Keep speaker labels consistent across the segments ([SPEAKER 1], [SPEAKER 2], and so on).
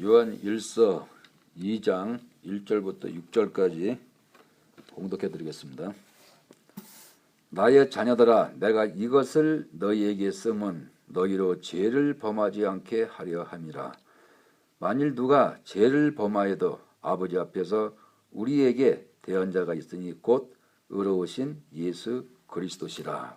[SPEAKER 1] 요한 1서 2장 1절부터 6절까지 공독해 드리겠습니다. 나의 자녀들아, 내가 이것을 너희에게 쓰면 너희로 죄를 범하지 않게 하려 함이라. 만일 누가 죄를 범하여도 아버지 앞에서 우리에게 대언자가 있으니 곧 의로우신 예수 그리스도시라.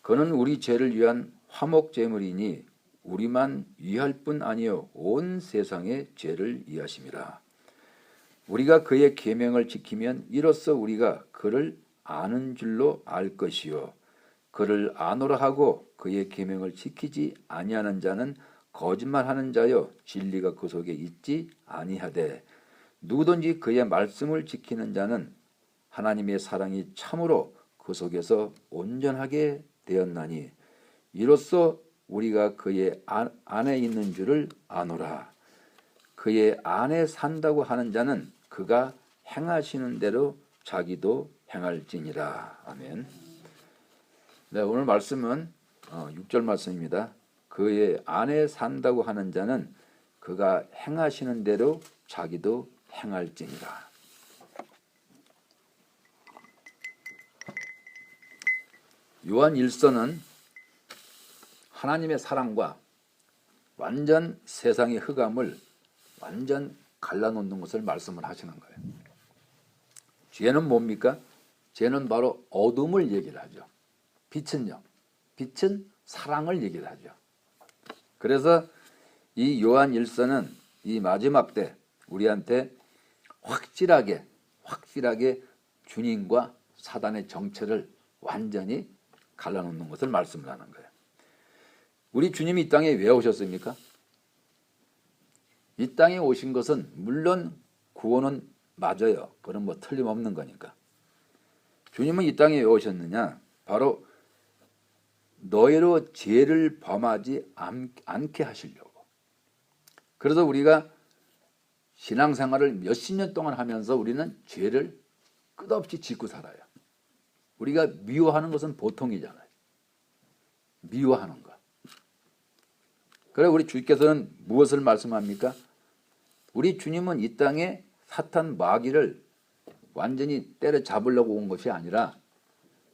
[SPEAKER 1] 그는 우리 죄를 위한 화목제물이니 우리만 위할 뿐 아니요 온 세상의 죄를 위하심이라. 우리가 그의 계명을 지키면 이로써 우리가 그를 아는 줄로 알 것이요 그를 아노라 하고 그의 계명을 지키지 아니하는 자는 거짓말하는 자요 진리가 그 속에 있지 아니하되 누구든지 그의 말씀을 지키는 자는 하나님의 사랑이 참으로 그 속에서 온전하게 되었나니 이로써 우리가 그의 안에 있는 줄을 아노라. 그의 안에 산다고 하는 자는 그가 행하시는 대로 자기도 행할지니라. 아멘. 네, 오늘 말씀은 6절 말씀입니다. 그의 안에 산다고 하는 자는 그가 행하시는 대로 자기도 행할지니라. 요한 1서는 하나님의 사랑과 완전 세상의 흑암을 완전 갈라놓는 것을 말씀을 하시는 거예요. 죄는 뭡니까? 죄는 바로 어둠을 얘기를 하죠. 빛은요? 빛은 사랑을 얘기를 하죠. 그래서 이 요한 1서는 이 마지막 때 우리한테 확실하게 주님과 사단의 정체를 완전히 갈라놓는 것을 말씀을 하는 거예요. 우리 주님이 이 땅에 왜 오셨습니까? 이 땅에 오신 것은 물론 구원은 맞아요. 그건 뭐 틀림없는 거니까. 주님은 이 땅에 왜 오셨느냐? 바로 너희로 죄를 범하지 않게 하시려고. 그래서 우리가 신앙생활을 몇십 년 동안 하면서 우리는 죄를 끝없이 짓고 살아요. 우리가 미워하는 것은 보통이잖아요. 미워하는 것. 그래 우리 주께서는 무엇을 말씀합니까? 우리 주님은 이 땅에 사탄 마귀를 완전히 때려잡으려고 온 것이 아니라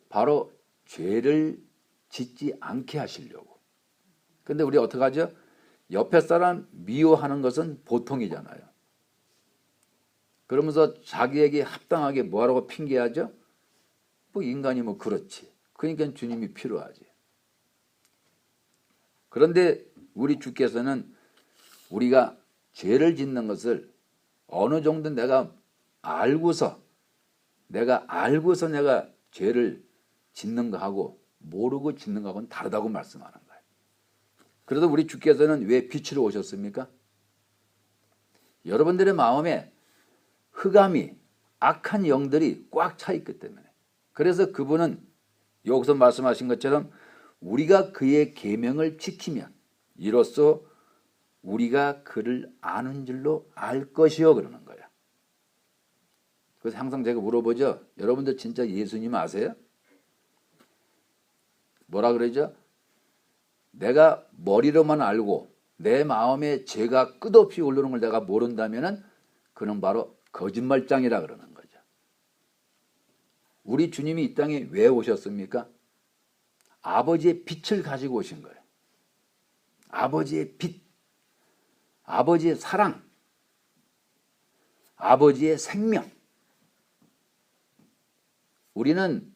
[SPEAKER 1] 바로 죄를 짓지 않게 하시려고. 근데 우리 어떻게 하죠? 옆에 사람 미워하는 것은 보통이잖아요. 그러면서 자기에게 합당하게 뭐라고 핑계하죠? 뭐 인간이 뭐 그렇지. 그러니까 주님이 필요하지. 그런데 우리 주께서는 우리가 죄를 짓는 것을 어느 정도 내가 알고서 내가 죄를 짓는 거하고 모르고 짓는 거하고는 다르다고 말씀하는 거예요. 그래서 우리 주께서는 왜 빛으로 오셨습니까? 여러분들의 마음에 흑암이 악한 영들이 꽉 차 있기 때문에. 그래서 그분은 여기서 말씀하신 것처럼 우리가 그의 계명을 지키면 이로써 우리가 그를 아는 줄로 알 것이요 그러는 거야. 그래서 항상 제가 물어보죠. 여러분들 진짜 예수님 아세요? 뭐라 그러죠? 내가 머리로만 알고 내 마음에 죄가 끝없이 오르는 걸 내가 모른다면은 그는 바로 거짓말장이라 그러는 거죠. 우리 주님이 이 땅에 왜 오셨습니까? 아버지의 빛을 가지고 오신 거예요. 아버지의 빛, 아버지의 사랑, 아버지의 생명. 우리는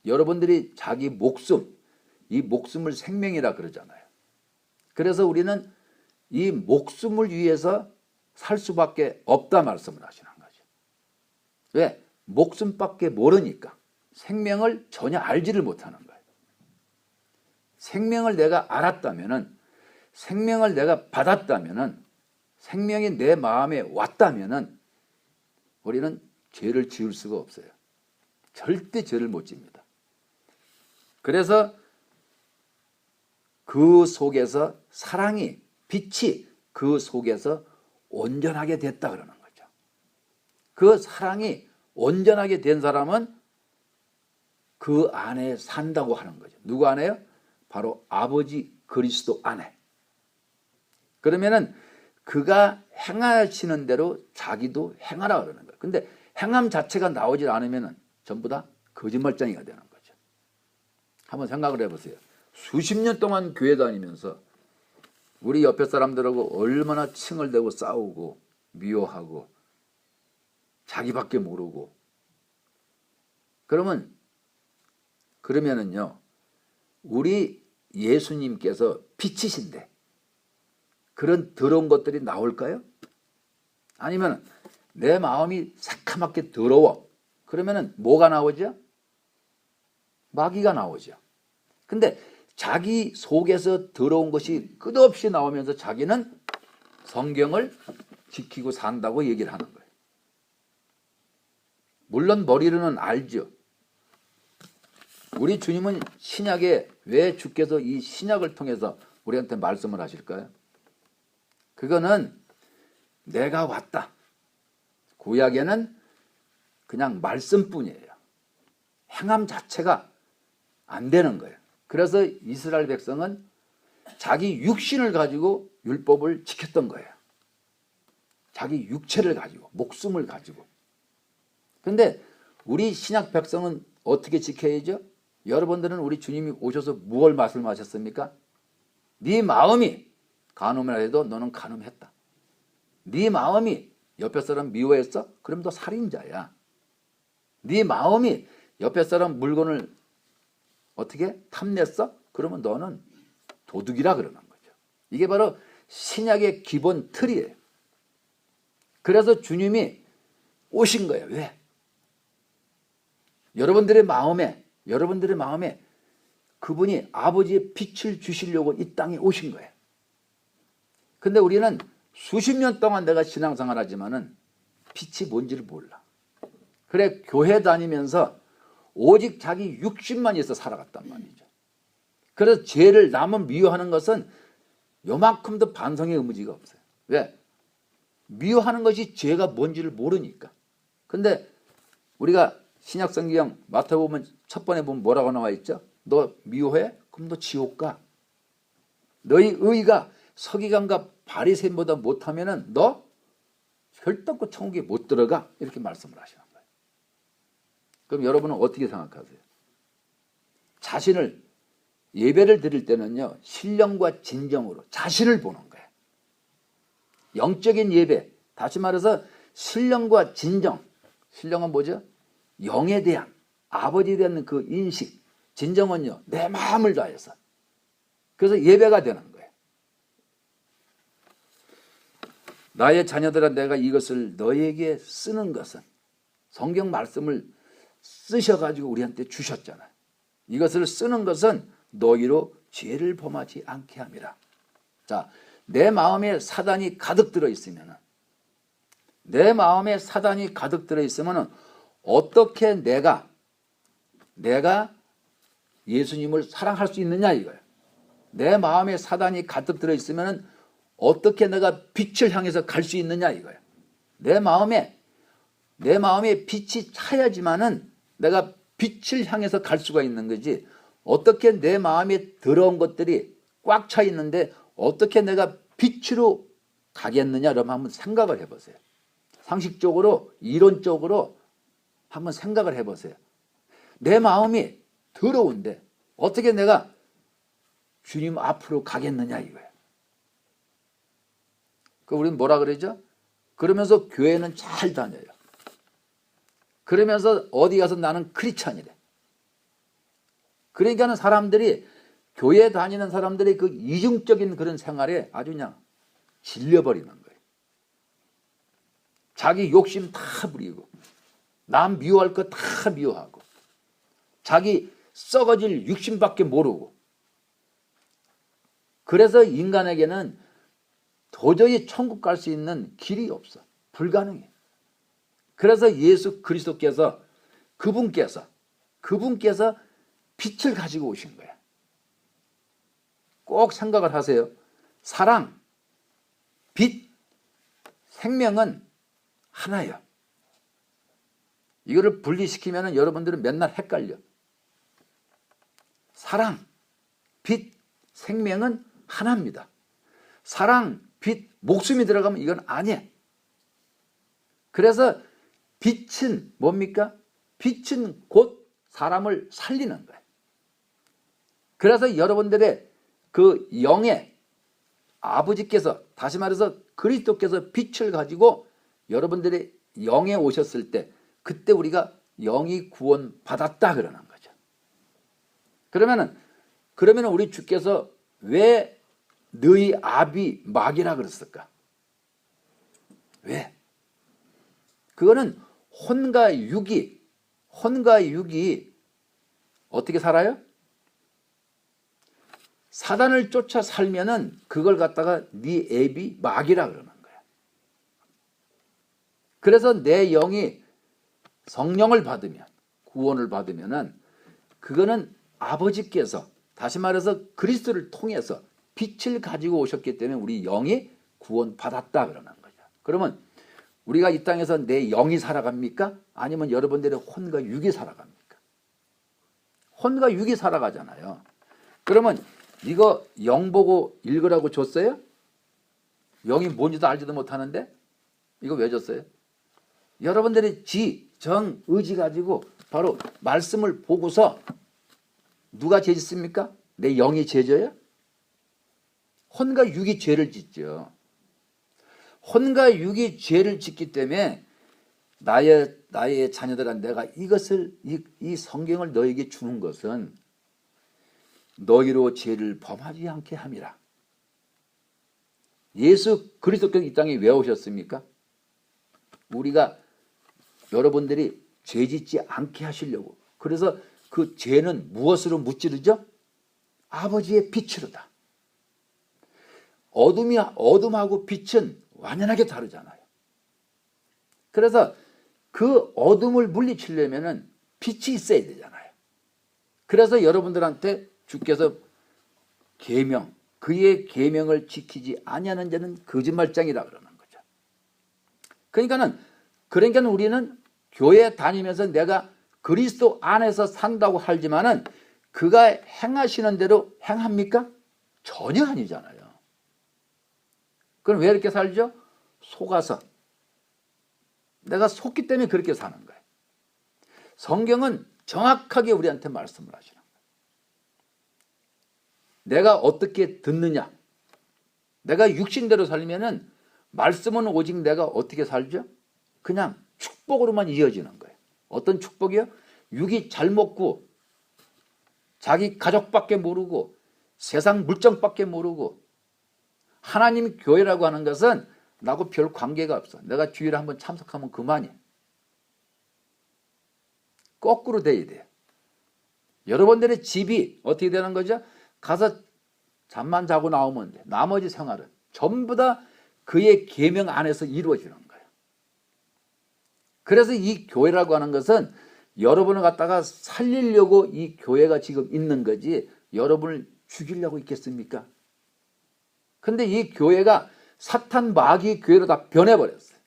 [SPEAKER 1] 여러분들이 자기 목숨, 이 목숨을 생명이라 그러잖아요. 그래서 우리는 이 목숨을 위해서 살 수밖에 없다 말씀을 하시는 거죠. 왜? 목숨밖에 모르니까. 생명을 전혀 알지를 못하는 거예요. 생명을 내가 알았다면은, 생명을 내가 받았다면은, 생명이 내 마음에 왔다면은 우리는 죄를 지을 수가 없어요. 절대 죄를 못 집니다. 그래서 그 속에서 사랑이, 빛이 그 속에서 온전하게 됐다 그러는 거죠. 그 사랑이 온전하게 된 사람은 그 안에 산다고 하는 거죠. 누구 안에요? 바로 아버지 그리스도 안에. 그러면은 그가 행하시는 대로 자기도 행하라 그러는 거예요. 근데 행함 자체가 나오질 않으면 전부 다 거짓말쟁이가 되는 거죠. 한번 생각을 해보세요. 수십 년 동안 교회 다니면서 우리 옆에 사람들하고 얼마나 칭을 대고 싸우고 미워하고 자기밖에 모르고 그러면은요 우리 예수님께서 빛이신데 그런 더러운 것들이 나올까요? 아니면 내 마음이 새카맣게 더러워. 그러면은 뭐가 나오죠? 마귀가 나오죠. 근데 자기 속에서 더러운 것이 끝없이 나오면서 자기는 성경을 지키고 산다고 얘기를 하는 거예요. 물론 머리로는 알죠. 우리 주님은 신약에 왜 주께서 이 신약을 통해서 우리한테 말씀을 하실까요? 그거는 내가 왔다. 구약에는 그냥 말씀뿐이에요. 행함 자체가 안 되는 거예요. 그래서 이스라엘 백성은 자기 육신을 가지고 율법을 지켰던 거예요. 자기 육체를 가지고, 목숨을 가지고. 그런데 우리 신약 백성은 어떻게 지켜야죠? 여러분들은 우리 주님이 오셔서 무엇을 말씀하셨습니까? 네 마음이 간음을 해도 너는 간음했다. 네 마음이 옆에 사람 미워했어? 그럼 너 살인자야. 네 마음이 옆에 사람 물건을 어떻게 탐냈어? 그러면 너는 도둑이라 그러는 거죠. 이게 바로 신약의 기본 틀이에요. 그래서 주님이 오신 거예요. 왜? 여러분들의 마음에 그분이 아버지의 빛을 주시려고 이 땅에 오신 거예요. 근데 우리는 수십 년 동안 내가 신앙생활 하지만은 빛이 뭔지를 몰라. 그래 교회 다니면서 오직 자기 육신만 있어 살아갔단 말이죠. 그래서 죄를 남을 미워하는 것은 요만큼도 반성의 의무지가 없어요. 왜? 미워하는 것이 죄가 뭔지를 모르니까. 근데 우리가 신약성경 마태복음 첫 번에 보면 뭐라고 나와 있죠? 너 미워해? 그럼 너 지옥 가. 너희 의가 서기관과 바리새인보다 못하면은 너 혈떡고 천국에 못 들어가. 이렇게 말씀을 하시는 거예요. 그럼 여러분은 어떻게 생각하세요? 자신을 예배를 드릴 때는요 신령과 진정으로 자신을 보는 거예요. 영적인 예배, 다시 말해서 신령과 진정. 신령은 뭐죠? 영에 대한, 아버지에 대한 그 인식. 진정은요 내 마음을 다해서. 그래서 예배가 되는 거예요. 나의 자녀들아 내가 이것을 너에게 쓰는 것은 성경 말씀을 쓰셔가지고 우리한테 주셨잖아요. 이것을 쓰는 것은 너희로 죄를 범하지 않게 함이라. 자, 내 마음에 사단이 가득 들어있으면 어떻게 내가 예수님을 사랑할 수 있느냐 이거예요. 내 마음에 사단이 가득 들어있으면 어떻게 내가 빛을 향해서 갈 수 있느냐 이거예요. 내 마음에 빛이 차야지만은 내가 빛을 향해서 갈 수가 있는 거지. 어떻게 내 마음에 더러운 것들이 꽉 차 있는데 어떻게 내가 빛으로 가겠느냐 여러분 한번 생각을 해보세요. 상식적으로 이론적으로 한번 생각을 해보세요. 내 마음이 더러운데 어떻게 내가 주님 앞으로 가겠느냐 이거예요. 그 우리는 뭐라 그러죠? 그러면서 교회는 잘 다녀요. 그러면서 어디 가서 나는 크리스찬이래. 그러니까는 사람들이 교회 다니는 사람들이 그 이중적인 그런 생활에 아주 그냥 질려버리는 거예요. 자기 욕심 다 부리고 남 미워할 거 다 미워하고 자기 썩어질 육심밖에 모르고 그래서 인간에게는 도저히 천국 갈 수 있는 길이 없어. 불가능해. 그래서 예수 그리스도께서 그분께서 빛을 가지고 오신 거야. 꼭 생각을 하세요. 사랑, 빛, 생명은 하나예요. 이거를 분리시키면 여러분들은 맨날 헷갈려. 사랑, 빛, 생명은 하나입니다. 사랑, 빛, 목숨이 들어가면 이건 아니에요. 그래서 빛은 뭡니까? 빛은 곧 사람을 살리는 거예요. 그래서 여러분들의 그 영의 아버지께서, 다시 말해서 그리스도께서 빛을 가지고 여러분들의 영에 오셨을 때, 그때 우리가 영이 구원 받았다 그러는 거죠. 그러면은 우리 주께서 왜 너희 아비 마귀라 그랬을까? 왜? 그거는 혼과 육이 어떻게 살아요? 사단을 쫓아 살면은 그걸 갖다가 네 애비 마귀라 그러는 거야. 그래서 내 영이 성령을 받으면, 구원을 받으면은 그거는 아버지께서, 다시 말해서 그리스도를 통해서 빛을 가지고 오셨기 때문에 우리 영이 구원받았다 그러는 거죠. 그러면 우리가 이 땅에서 내 영이 살아갑니까? 아니면 여러분들의 혼과 육이 살아갑니까? 혼과 육이 살아가잖아요. 그러면 이거 영 보고 읽으라고 줬어요? 영이 뭔지도 알지도 못하는데 이거 왜 줬어요? 여러분들의 지, 정, 의지 가지고 바로 말씀을 보고서 누가 죄 짓습니까? 내 영이 죄져요? 혼과 육이 죄를 짓죠. 혼과 육이 죄를 짓기 때문에 나의 자녀들한 내가 이것을 이 성경을 너에게 주는 것은 너희로 죄를 범하지 않게 함이라. 예수 그리스도께서 이 땅에 왜 오셨습니까? 우리가 여러분들이 죄 짓지 않게 하시려고. 그래서 그 죄는 무엇으로 무찌르죠? 아버지의 빛으로다. 어둠하고 빛은 완연하게 다르잖아요. 그래서 그 어둠을 물리치려면은 빛이 있어야 되잖아요. 그래서 여러분들한테 주께서 계명, 그의 계명을 지키지 아니하는 자는 거짓말장이라 그러는 거죠. 그러니까 우리는 교회 다니면서 내가 그리스도 안에서 산다고 하지만은 그가 행하시는 대로 행합니까? 전혀 아니잖아요. 그럼 왜 이렇게 살죠? 속아서. 내가 속기 때문에 그렇게 사는 거예요. 성경은 정확하게 우리한테 말씀을 하시는 거예요. 내가 어떻게 듣느냐? 내가 육신대로 살면은 말씀은 오직 내가 어떻게 살죠? 그냥 축복으로만 이어지는 거예요. 어떤 축복이요? 육이 잘 먹고 자기 가족밖에 모르고 세상 물정밖에 모르고 하나님 교회라고 하는 것은 나하고 별 관계가 없어. 내가 주일에 한번 참석하면 그만이야. 거꾸로 돼야 돼요. 여러분들의 집이 어떻게 되는 거죠? 가서 잠만 자고 나오면 돼. 나머지 생활은 전부 다 그의 계명 안에서 이루어지는 거예요. 그래서 이 교회라고 하는 것은 여러분을 갖다가 살리려고 이 교회가 지금 있는 거지 여러분을 죽이려고 있겠습니까? 근데 이 교회가 사탄 마귀 교회로 다 변해버렸어요.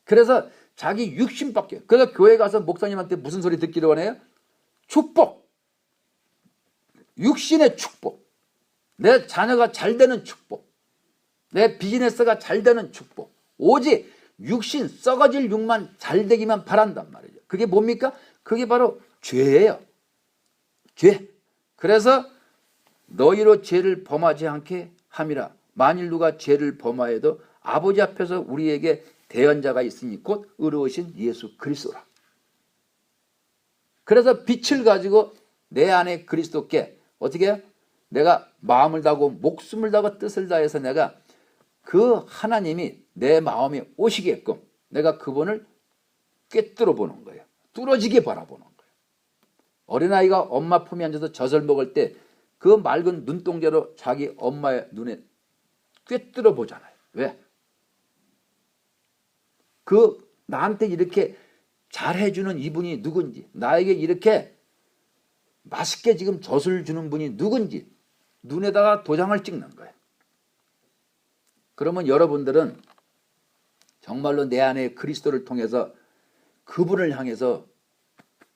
[SPEAKER 1] 그래서 자기 육신밖에. 그래서 교회 가서 목사님한테 무슨 소리 듣기를 원해요? 축복. 육신의 축복. 내 자녀가 잘 되는 축복. 내 비즈니스가 잘 되는 축복. 오직 육신 썩어질 육만 잘 되기만 바란단 말이죠. 그게 뭡니까? 그게 바로 죄예요. 죄. 그래서 너희로 죄를 범하지 않게 함이라. 만일 누가 죄를 범하여도 아버지 앞에서 우리에게 대언자가 있으니 곧 의로우신 예수 그리스도라. 그래서 빛을 가지고 내 안에 그리스도께 어떻게 해요? 내가 마음을 다하고 목숨을 다하고 뜻을 다해서 내가 그 하나님이 내 마음에 오시게끔 내가 그분을 꿰뚫어 보는 거예요. 뚫어지게 바라보는 거예요. 어린아이가 엄마 품에 앉아서 젖을 먹을 때 그 맑은 눈동자로 자기 엄마의 눈에 꿰뚫어 보잖아요. 왜? 나한테 이렇게 잘해주는 이분이 누군지, 나에게 이렇게 맛있게 지금 젖을 주는 분이 누군지 눈에다가 도장을 찍는 거예요. 그러면 여러분들은 정말로 내 안에 그리스도를 통해서 그분을 향해서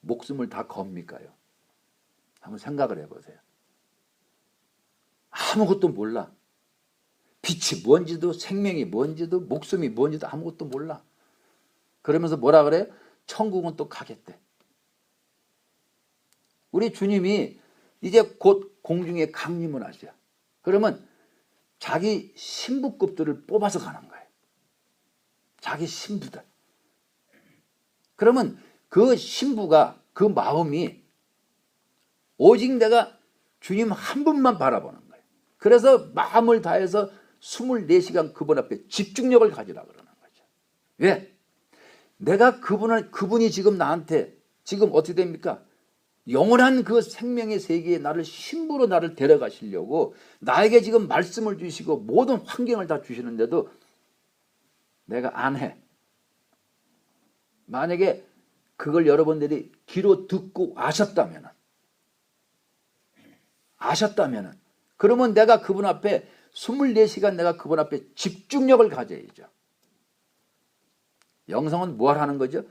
[SPEAKER 1] 목숨을 다 겁니까요? 한번 생각을 해보세요. 아무것도 몰라. 빛이 뭔지도 생명이 뭔지도 목숨이 뭔지도 아무것도 몰라. 그러면서 뭐라 그래요? 천국은 또 가겠대. 우리 주님이 이제 곧 공중에 강림을 하셔. 그러면 자기 신부급들을 뽑아서 가는 거예요. 자기 신부들. 그러면 그 신부가 그 마음이 오직 내가 주님 한 분만 바라보는 거예요. 그래서 마음을 다해서 24시간 그분 앞에 집중력을 가지라 그러는 거죠. 왜? 내가 그분이 지금 나한테 지금 어떻게 됩니까? 영원한 그 생명의 세계에 나를 신부로 나를 데려가시려고 나에게 지금 말씀을 주시고 모든 환경을 다 주시는데도 내가 안 해. 만약에 그걸 여러분들이 귀로 듣고 아셨다면 그러면 내가 그분 앞에 24시간 내가 그분 앞에 집중력을 가져야죠. 영성은 뭘 하는 거죠?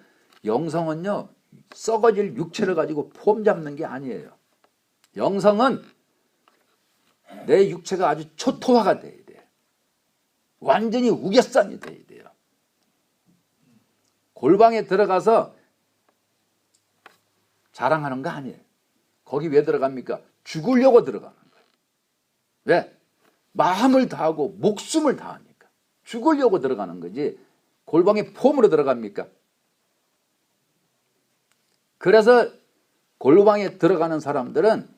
[SPEAKER 1] 영성은요, 썩어질 육체를 가지고 폼 잡는 게 아니에요. 영성은 내 육체가 아주 초토화가 돼야 돼요. 완전히 우겨싼이 돼야 돼요. 골방에 들어가서 자랑하는 거 아니에요. 거기 왜 들어갑니까? 죽으려고 들어가는 거예요. 왜? 마음을 다하고 목숨을 다하니까. 죽으려고 들어가는 거지 골방에 폼으로 들어갑니까? 그래서 골방에 들어가는 사람들은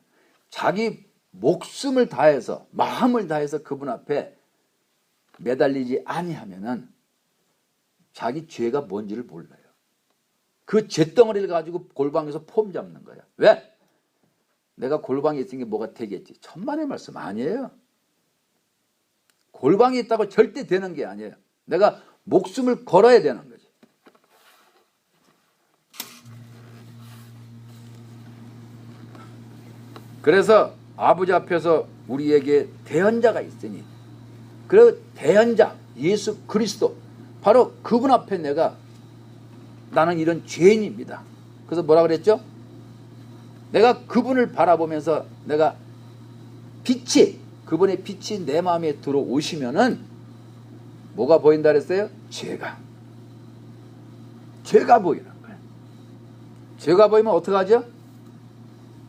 [SPEAKER 1] 자기 목숨을 다해서 마음을 다해서 그분 앞에 매달리지 아니하면은 자기 죄가 뭔지를 몰라요. 그 죄덩어리를 가지고 골방에서 폼 잡는 거야. 왜? 내가 골방에 있으니 뭐가 되겠지. 천만의 말씀 아니에요. 골방에 있다고 절대 되는 게 아니에요. 내가 목숨을 걸어야 되는 거지. 그래서 아버지 앞에서 우리에게 대언자가 있으니 그 대언자 예수 그리스도 바로 그분 앞에 나는 이런 죄인입니다. 그래서 뭐라 그랬죠? 내가 그분을 바라보면서 내가 그분의 빛이 내 마음에 들어오시면은 뭐가 보인다 그랬어요? 죄가 보이는 거예요. 죄가 보이면 어떡하죠?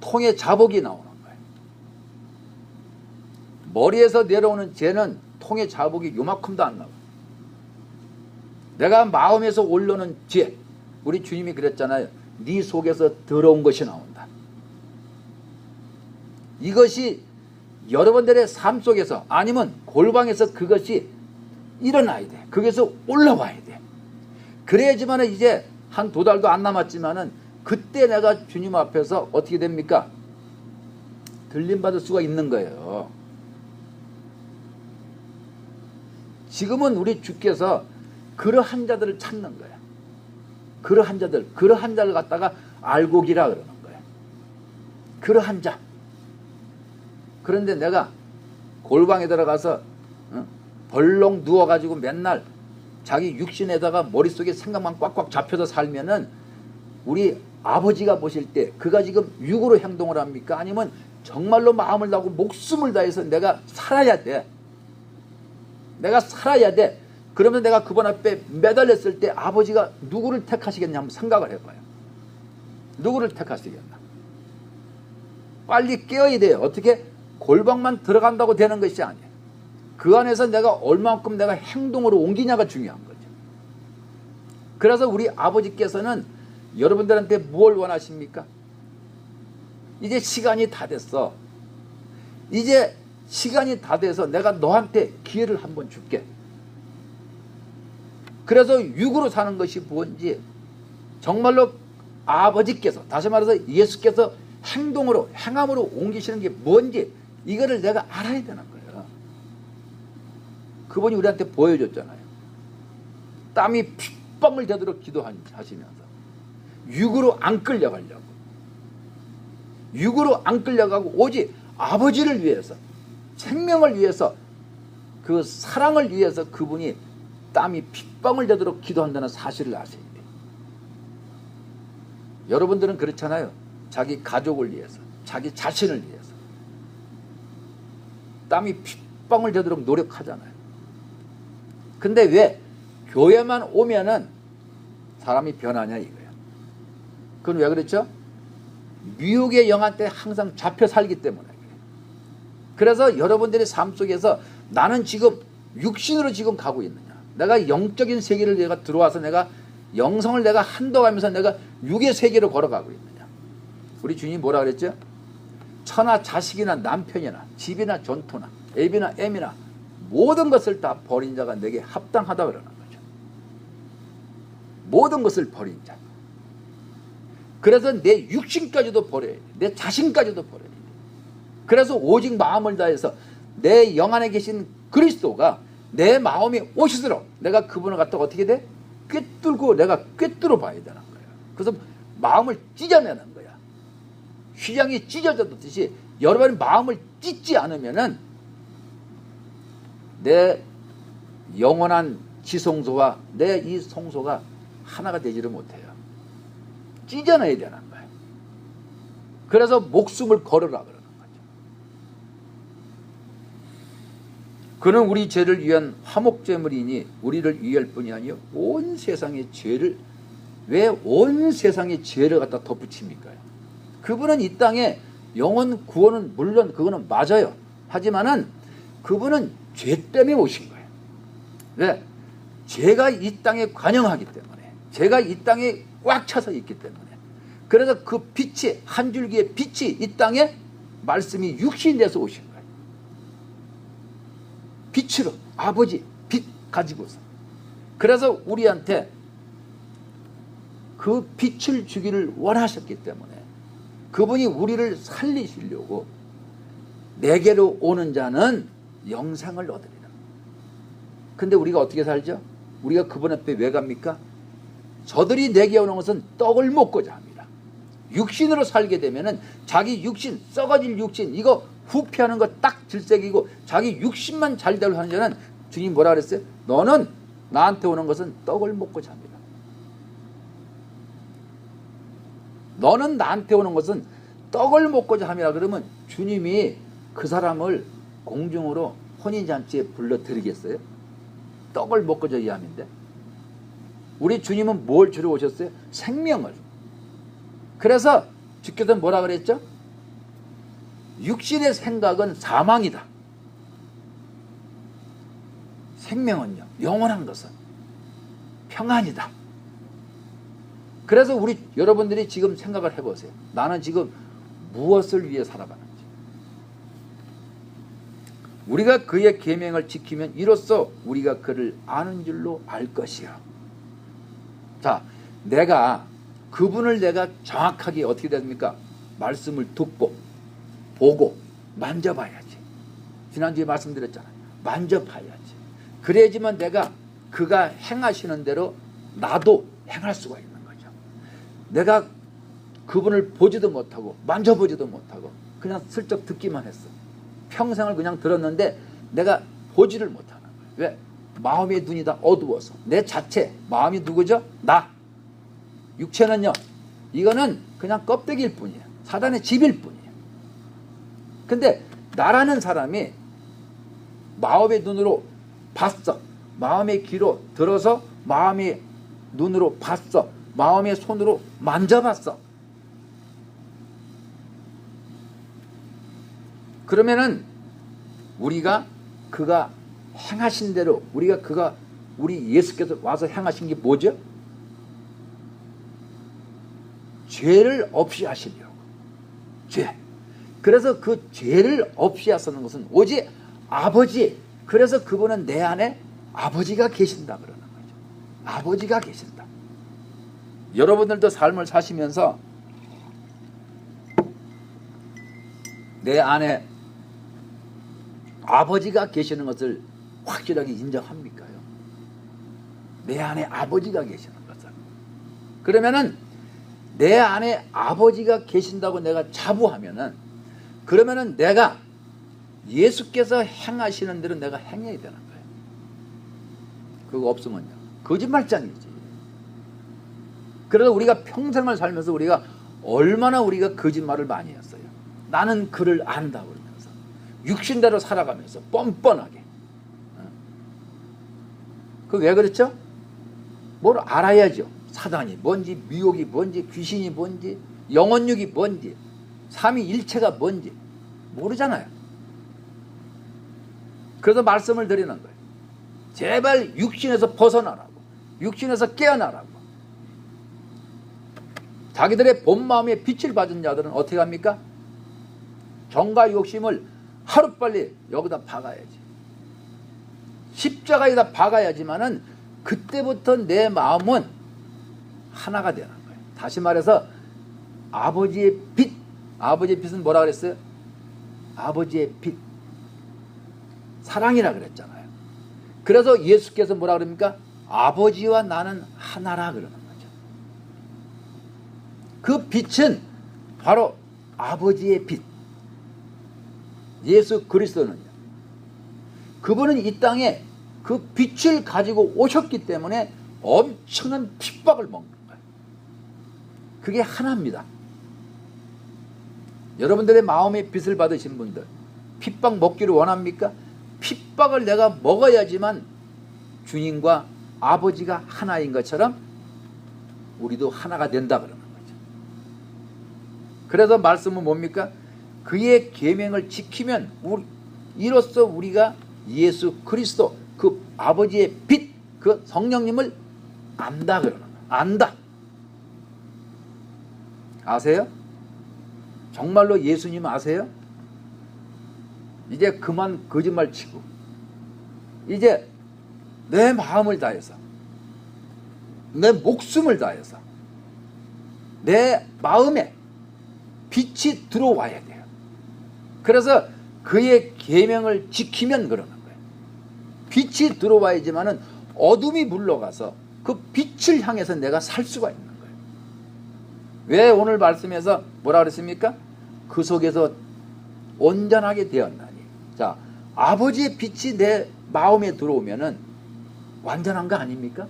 [SPEAKER 1] 통에 자복이 나오는 거예요. 머리에서 내려오는 죄는 통에 자복이 요만큼도 안 나와요. 내가 마음에서 올라오는 죄, 우리 주님이 그랬잖아요. 네 속에서 더러운 것이 나온다. 이것이 여러분들의 삶 속에서 아니면 골방에서 그것이 일어나야 돼. 거기서 올라와야 돼. 그래야지만 이제 한 2달도 안 남았지만은 그때 내가 주님 앞에서 어떻게 됩니까? 들림받을 수가 있는 거예요. 지금은 우리 주께서 그러한 자들을 찾는 거야. 그러한 자를 갖다가 알곡이라 그러는 거야. 그러한 자. 그런데 내가 골방에 들어가서 벌렁 누워가지고 맨날 자기 육신에다가 머릿속에 생각만 꽉꽉 잡혀서 살면은 우리 아버지가 보실 때 그가 지금 육으로 행동을 합니까? 아니면 정말로 마음을 다하고 목숨을 다해서 내가 살아야 돼. 내가 살아야 돼. 그러면 내가 그분 앞에 매달렸을 때 아버지가 누구를 택하시겠냐 한번 생각을 해봐요. 누구를 택하시겠나? 빨리 깨어야 돼요. 어떻게? 골방만 들어간다고 되는 것이 아니에요. 그 안에서 내가 얼마만큼 내가 행동으로 옮기냐가 중요한 거죠. 그래서 우리 아버지께서는 여러분들한테 뭘 원하십니까? 이제 시간이 다 됐어. 이제 시간이 다 돼서 내가 너한테 기회를 한번 줄게. 그래서 육으로 사는 것이 뭔지 정말로 아버지께서 다시 말해서 예수께서 행함으로 옮기시는 게 뭔지 이거를 내가 알아야 되는 거예요. 그분이 우리한테 보여줬잖아요. 땀이 핏방울 되도록 기도하시면서 육으로 안 끌려가려고 육으로 안 끌려가고 오직 아버지를 위해서 생명을 위해서 그 사랑을 위해서 그분이 땀이 핏방울 되도록 기도한다는 사실을 아셔야 돼요. 여러분들은 그렇잖아요. 자기 가족을 위해서 자기 자신을 위해서 땀이 핏방울 되도록 노력하잖아요. 근데 왜 교회만 오면은 사람이 변하냐 이거야. 그건 왜 그렇죠? 미혹의 영한테 항상 잡혀 살기 때문에. 그래서 여러분들의 삶 속에서 나는 지금 육신으로 지금 가고 있느냐, 내가 영적인 세계를 내가 들어와서 내가 영성을 내가 한도하면서 내가 육의 세계로 걸어가고 있느냐. 우리 주님이 뭐라 그랬죠? 처나 자식이나 남편이나 집이나 전토나 애비나 애미나 모든 것을 다 버린 자가 내게 합당하다 그러는 거죠. 모든 것을 버린 자. 그래서 내 육신까지도 버려야 돼. 내 자신까지도 버려야 돼. 그래서 오직 마음을 다해서 내 영 안에 계신 그리스도가 내 마음이 오시도록 내가 그분을 갖다 어떻게 돼? 꿰뚫고 내가 꿰뚫어 봐야 되는 거예요. 그래서 마음을 찢어내는 거야. 휘장이 찢어졌듯이 여러분이 마음을 찢지 않으면은 내 영원한 지성소와 내 이 성소가 하나가 되지를 못해요. 찢어내야 되는 거예요. 그래서 목숨을 걸으라 그러는 거죠. 그는 우리 죄를 위한 화목제물이니 우리를 위할 뿐이 아니요 온 세상의 죄를, 왜 온 세상의 죄를 갖다 덧붙입니까? 그분은 이 땅에 영혼 구원은 물론 그거는 맞아요. 하지만은 그분은 죄 때문에 오신 거예요. 왜? 죄가 이 땅에 관영하기 때문에, 죄가 이 땅에 꽉 차서 있기 때문에. 그래서 그 빛이, 한 줄기의 빛이 이 땅에 말씀이 육신이 돼서 오신 거예요. 빛으로, 아버지 빛 가지고서. 그래서 우리한테 그 빛을 주기를 원하셨기 때문에 그분이 우리를 살리시려고 내게로 오는 자는 영생을 얻으리라. 근데 우리가 어떻게 살죠? 우리가 그분 앞에 왜 갑니까? 저들이 내게 오는 것은 떡을 먹고자 합니다. 육신으로 살게 되면은 자기 육신, 썩어질 육신, 이거 후피하는 거 딱 질색이고 자기 육신만 잘 되려 하는 자는 주님 뭐라 그랬어요? 너는 나한테 오는 것은 떡을 먹고자 합니다. 너는 나한테 오는 것은 떡을 먹고자 함이라 그러면 주님이 그 사람을 공중으로 혼인잔치에 불러드리겠어요? 떡을 먹고자 이 함인데. 우리 주님은 뭘 주러 오셨어요? 생명을. 그래서 주께서 뭐라 그랬죠? 육신의 생각은 사망이다. 생명은요, 영원한 것은 평안이다. 그래서 우리 여러분들이 지금 생각을 해보세요. 나는 지금 무엇을 위해 살아가는지. 우리가 그의 계명을 지키면 이로써 우리가 그를 아는 줄로 알 것이요. 자, 내가 그분을 내가 정확하게 어떻게 됩니까? 말씀을 듣고 보고 만져봐야지. 지난주에 말씀드렸잖아요. 만져봐야지. 그래야지만 내가 그가 행하시는 대로 나도 행할 수가 있는 거죠. 내가 그분을 보지도 못하고 만져보지도 못하고 그냥 슬쩍 듣기만 했어. 평생을 그냥 들었는데 내가 보지를 못하는 거예요. 왜? 마음의 눈이 다 어두워서. 내 자체, 마음이 누구죠? 나. 육체는요, 이거는 그냥 껍데기일 뿐이에요. 사단의 집일 뿐이에요. 근데 나라는 사람이 마음의 눈으로 봤어. 마음의 귀로 들어서 마음의 눈으로 봤어. 마음의 손으로 만져봤어. 그러면은 우리가 그가 행하신 대로 그가 우리 예수께서 와서 행하신 게 뭐죠? 죄를 없이 하시려고. 죄. 그래서 그 죄를 없이 하시는 것은 오직 아버지. 그래서 그분은 내 안에 아버지가 계신다 그러는 거죠. 아버지가 계신다. 여러분들도 삶을 사시면서 내 안에 아버지가 계시는 것을 확실하게 인정합니까요? 내 안에 아버지가 계시는 것을. 그러면은 내 안에 아버지가 계신다고 내가 자부하면은, 그러면은 내가 예수께서 행하시는 대로 내가 행해야 되는 거예요. 그거 없으면요, 거짓말장이지. 그래서 우리가 평생을 살면서 우리가 얼마나 우리가 거짓말을 많이 했어요. 나는 그를 안다 그러면서 육신대로 살아가면서 뻔뻔하게. 그 왜 그렇죠? 뭘 알아야죠. 사단이 뭔지, 미혹이 뭔지, 귀신이 뭔지, 영혼육이 뭔지, 삼위일체가 뭔지 모르잖아요. 그래서 말씀을 드리는 거예요. 제발 육신에서 벗어나라고, 육신에서 깨어나라고. 자기들의 본 마음에 빛을 받은 자들은 어떻게 합니까? 정과 욕심을 하루빨리 여기다 박아야지. 십자가에다 박아야지만은 그때부터 내 마음은 하나가 되는 거예요. 다시 말해서 아버지의 빛, 아버지의 빛은 뭐라 그랬어요? 아버지의 빛, 사랑이라 그랬잖아요. 그래서 예수께서 뭐라 그럽니까? 아버지와 나는 하나라 그러는 거죠. 그 빛은 바로 아버지의 빛. 예수 그리스도는요, 그분은 이 땅에 그 빛을 가지고 오셨기 때문에 엄청난 핍박을 먹는 거예요. 그게 하나입니다. 여러분들의 마음의 빛을 받으신 분들 핍박 먹기를 원합니까? 핍박을 내가 먹어야지만 주님과 아버지가 하나인 것처럼 우리도 하나가 된다 그러는 거죠. 그래서 말씀은 뭡니까? 그의 계명을 지키면 이로써 우리가 예수 그리스도 그 아버지의 빛, 그 성령님을 안다 그러는 거예요. 안다. 아세요? 정말로 예수님 아세요? 이제 그만 거짓말 치고 이제 내 마음을 다해서 내 목숨을 다해서 내 마음에 빛이 들어와야 돼요. 그래서 그의 계명을 지키면 그러는 거예요. 빛이 들어와야지만은 어둠이 물러가서 그 빛을 향해서 내가 살 수가 있는 거예요. 왜 오늘 말씀에서 뭐라 그랬습니까? 그 속에서 온전하게 되었나니. 자, 아버지의 빛이 내 마음에 들어오면은 완전한 거 아닙니까?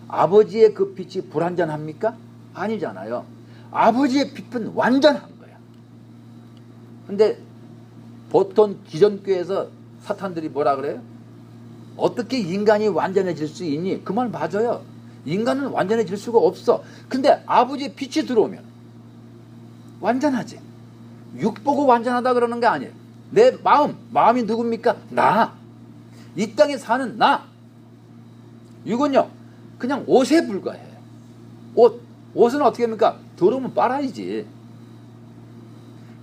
[SPEAKER 1] 아버지의 그 빛이 불완전합니까? 아니잖아요. 아버지의 빛은 완전한 거야. 근데 보통 기존교회에서 사탄들이 뭐라 그래요? 어떻게 인간이 완전해질 수 있니? 그 말 맞아요. 인간은 완전해질 수가 없어. 근데 아버지의 빛이 들어오면 완전하지. 육 보고 완전하다 그러는 게 아니에요. 내 마음이 누굽니까? 나. 이 땅에 사는 나. 육은요, 그냥 옷에 불과해. 옷은 어떻게 합니까? 더러우면 빨아야지.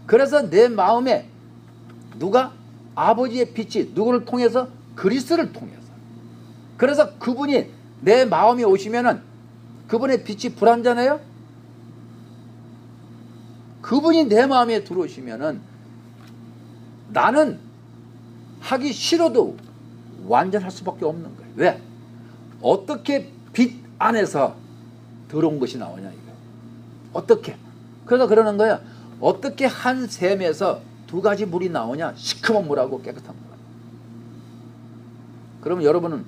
[SPEAKER 1] 그래서 내 마음에 누가? 아버지의 빛이 누구를 통해서? 그리스도를 통해서. 그래서 그분이 내 마음에 오시면은 그분의 빛이 불완전해요? 그분이 내 마음에 들어오시면은 나는 하기 싫어도 완전할 수밖에 없는 거예요. 왜? 어떻게 빛 안에서 더러운 것이 나오냐 이거. 어떻게? 그래서 그러는 거야. 어떻게 한 샘에서 두 가지 물이 나오냐? 시커먼 물하고 깨끗한 물. 그러면 여러분은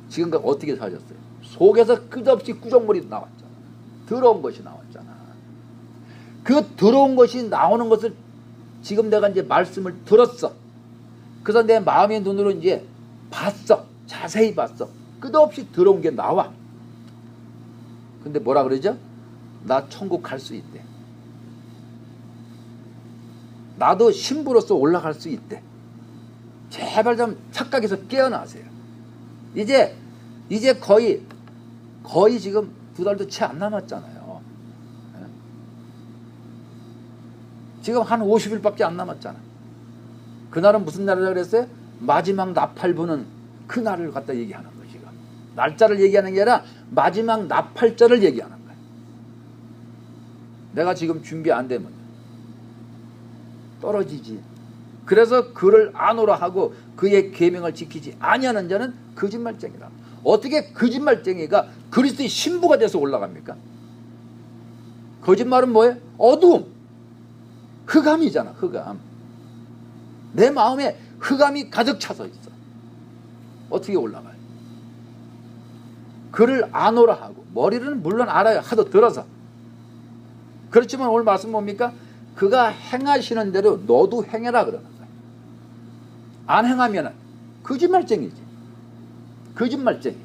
[SPEAKER 1] 지금까지 어떻게 사셨어요? 속에서 끝없이 구정물이 나왔잖아. 더러운 것이 나왔잖아. 그 더러운 것이 나오는 것을 지금 내가 이제 말씀을 들었어. 그래서 내 마음의 눈으로 이제 봤어. 자세히 봤어. 끝없이 더러운 게 나와. 근데 뭐라 그러죠? 나 천국 갈 수 있대. 나도 신부로서 올라갈 수 있대. 제발 좀 착각해서 깨어나세요. 이제 거의 지금 2달도 채 안 남았잖아요. 지금 한 50일밖에 안 남았잖아. 그날은 무슨 날이라고 그랬어요? 마지막 나팔부는 그 날을 갖다 얘기하는 거예요. 지금 날짜를 얘기하는 게 아니라 마지막 나팔절을 얘기하는 거예요. 내가 지금 준비 안 되면 떨어지지. 그래서 그를 안오라 하고 그의 계명을 지키지 아니하는 자는 거짓말쟁이라. 어떻게 거짓말쟁이가 그리스도의 신부가 돼서 올라갑니까? 거짓말은 뭐예요? 어두움, 흑암이잖아. 흑암. 내 마음에 흑암이 가득 차서 있어. 어떻게 올라가요? 그를 안오라 하고. 머리는 물론 알아요. 하도 들어서. 그렇지만 오늘 말씀 뭡니까? 그가 행하시는 대로 너도 행해라 그러는 거예요. 안 행하면 거짓말쟁이지. 거짓말쟁이.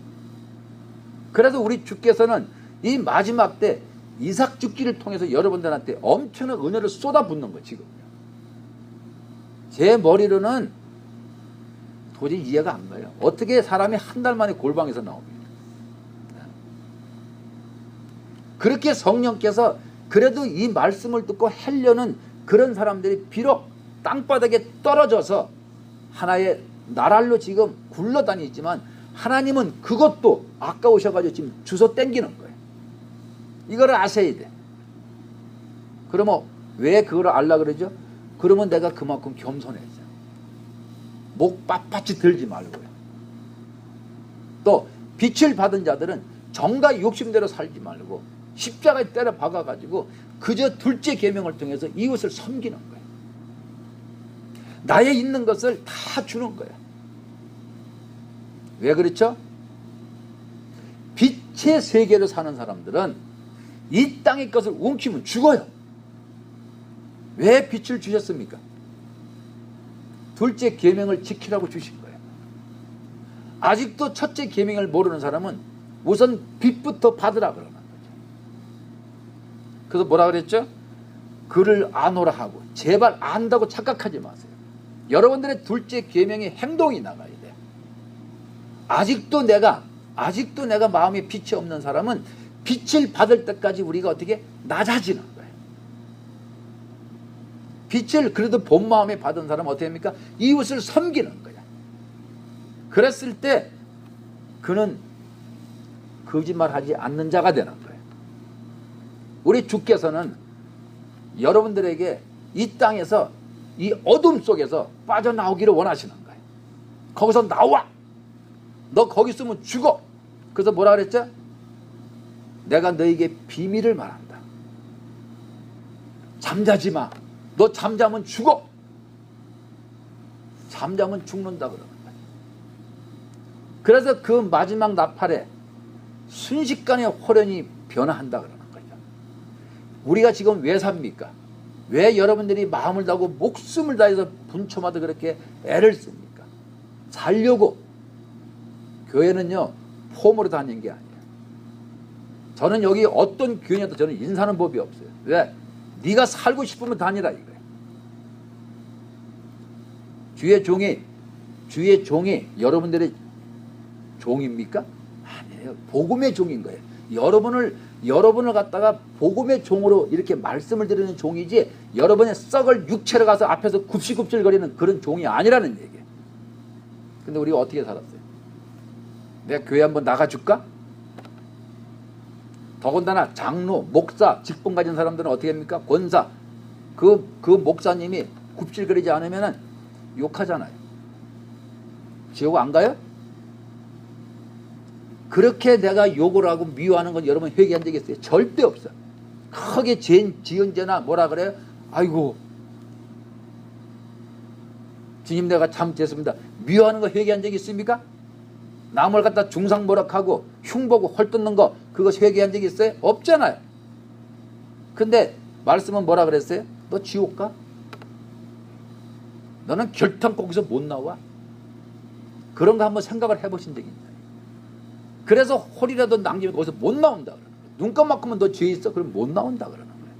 [SPEAKER 1] 그래서 우리 주께서는 이 마지막 때 이삭 죽기를 통해서 여러분들한테 엄청난 은혜를 쏟아붓는 거예요. 지금 제 머리로는 도저히 이해가 안 가요. 어떻게 사람이 한 달 만에 골방에서 나옵니까? 그렇게 성령께서 그래도 이 말씀을 듣고 하려는 그런 사람들이 비록 땅바닥에 떨어져서 하나의 나랄로 지금 굴러다니지만 하나님은 그것도 아까우셔가지고 지금 주워 땡기는 거예요. 이거를 아셔야 돼. 그러면 왜 그걸 알라 그러죠? 그러면 내가 그만큼 겸손해져. 목 빳빳이 들지 말고요. 또 빛을 받은 자들은 정과 욕심대로 살지 말고 십자가에 때려 박아가지고 그저 둘째 계명을 통해서 이웃을 섬기는 거예요. 나의 있는 것을 다 주는 거예요. 왜 그렇죠? 빛의 세계로 사는 사람들은 이 땅의 것을 움키면 죽어요. 왜 빛을 주셨습니까? 둘째 계명을 지키라고 주신 거예요. 아직도 첫째 계명을 모르는 사람은 우선 빛부터 받으라 그러는 거죠. 그래서 뭐라 그랬죠? 그를 아노라 하고 제발 안다고 착각하지 마세요. 여러분들의 둘째 계명의 행동이 나가야 돼요. 아직도 내가 마음에 빛이 없는 사람은 빛을 받을 때까지 우리가 어떻게 낮아지는 거예요. 빛을 그래도 본 마음에 받은 사람은 어떻게 합니까? 이웃을 섬기는 거야. 그랬을 때 그는 거짓말하지 않는 자가 되는 거예요. 우리 주께서는 여러분들에게 이 땅에서 이 어둠 속에서 빠져나오기를 원하시는 거예요. 거기서 나와. 너 거기 있으면 죽어. 그래서 뭐라 그랬죠? 내가 너에게 비밀을 말한다. 잠자지 마. 너 잠자면 죽어. 잠자면 죽는다 그러는 거예요. 그래서 그 마지막 나팔에 순식간에 호련히 변화한다 그러는 거죠. 우리가 지금 왜 삽니까? 왜 여러분들이 마음을 다하고 목숨을 다해서 분초마다 그렇게 애를 씁니까? 살려고. 교회는요 폼으로 다니는 게 아니에요. 저는 여기 어떤 교회냐도 저는 인사하는 법이 없어요. 왜? 네가 살고 싶으면 다니라 이거예요. 주의 종이 여러분들의 종입니까? 아니에요. 복음의 종인 거예요. 여러분을 갖다가 복음의 종으로 이렇게 말씀을 드리는 종이지 여러분의 썩을 육체로 가서 앞에서 굽실굽실거리는 그런 종이 아니라는 얘기예요. 근데 우리가 어떻게 살았어요? 내가 교회 한번 나가줄까? 더군다나 장로, 목사, 직분 가진 사람들은 어떻게 합니까? 권사. 그 목사님이 굽실거리지 않으면 욕하잖아요. 지옥 안 가요? 그렇게 내가 욕을 하고 미워하는 건 여러분 회개한 적이 있어요? 절대 없어요. 크게 지은 죄나 뭐라 그래요? 아이고 주님 내가 잘못했습니다. 미워하는 거 회개한 적이 있습니까? 남을 갖다 중상모략하고 흉보고 헐뜯는 거 그거 회개한 적이 있어요? 없잖아요. 근데 말씀은 뭐라 그랬어요? 너 지옥 가? 너는 결탄 거기서 못 나와? 그런 거 한번 생각을 해보신 적이 있나요? 그래서 홀이라도 남기면 거기서 못 나온다 그러는 거예요. 눈깜만큼은 너 죄 있어? 그럼 못 나온다 그러는 거예요.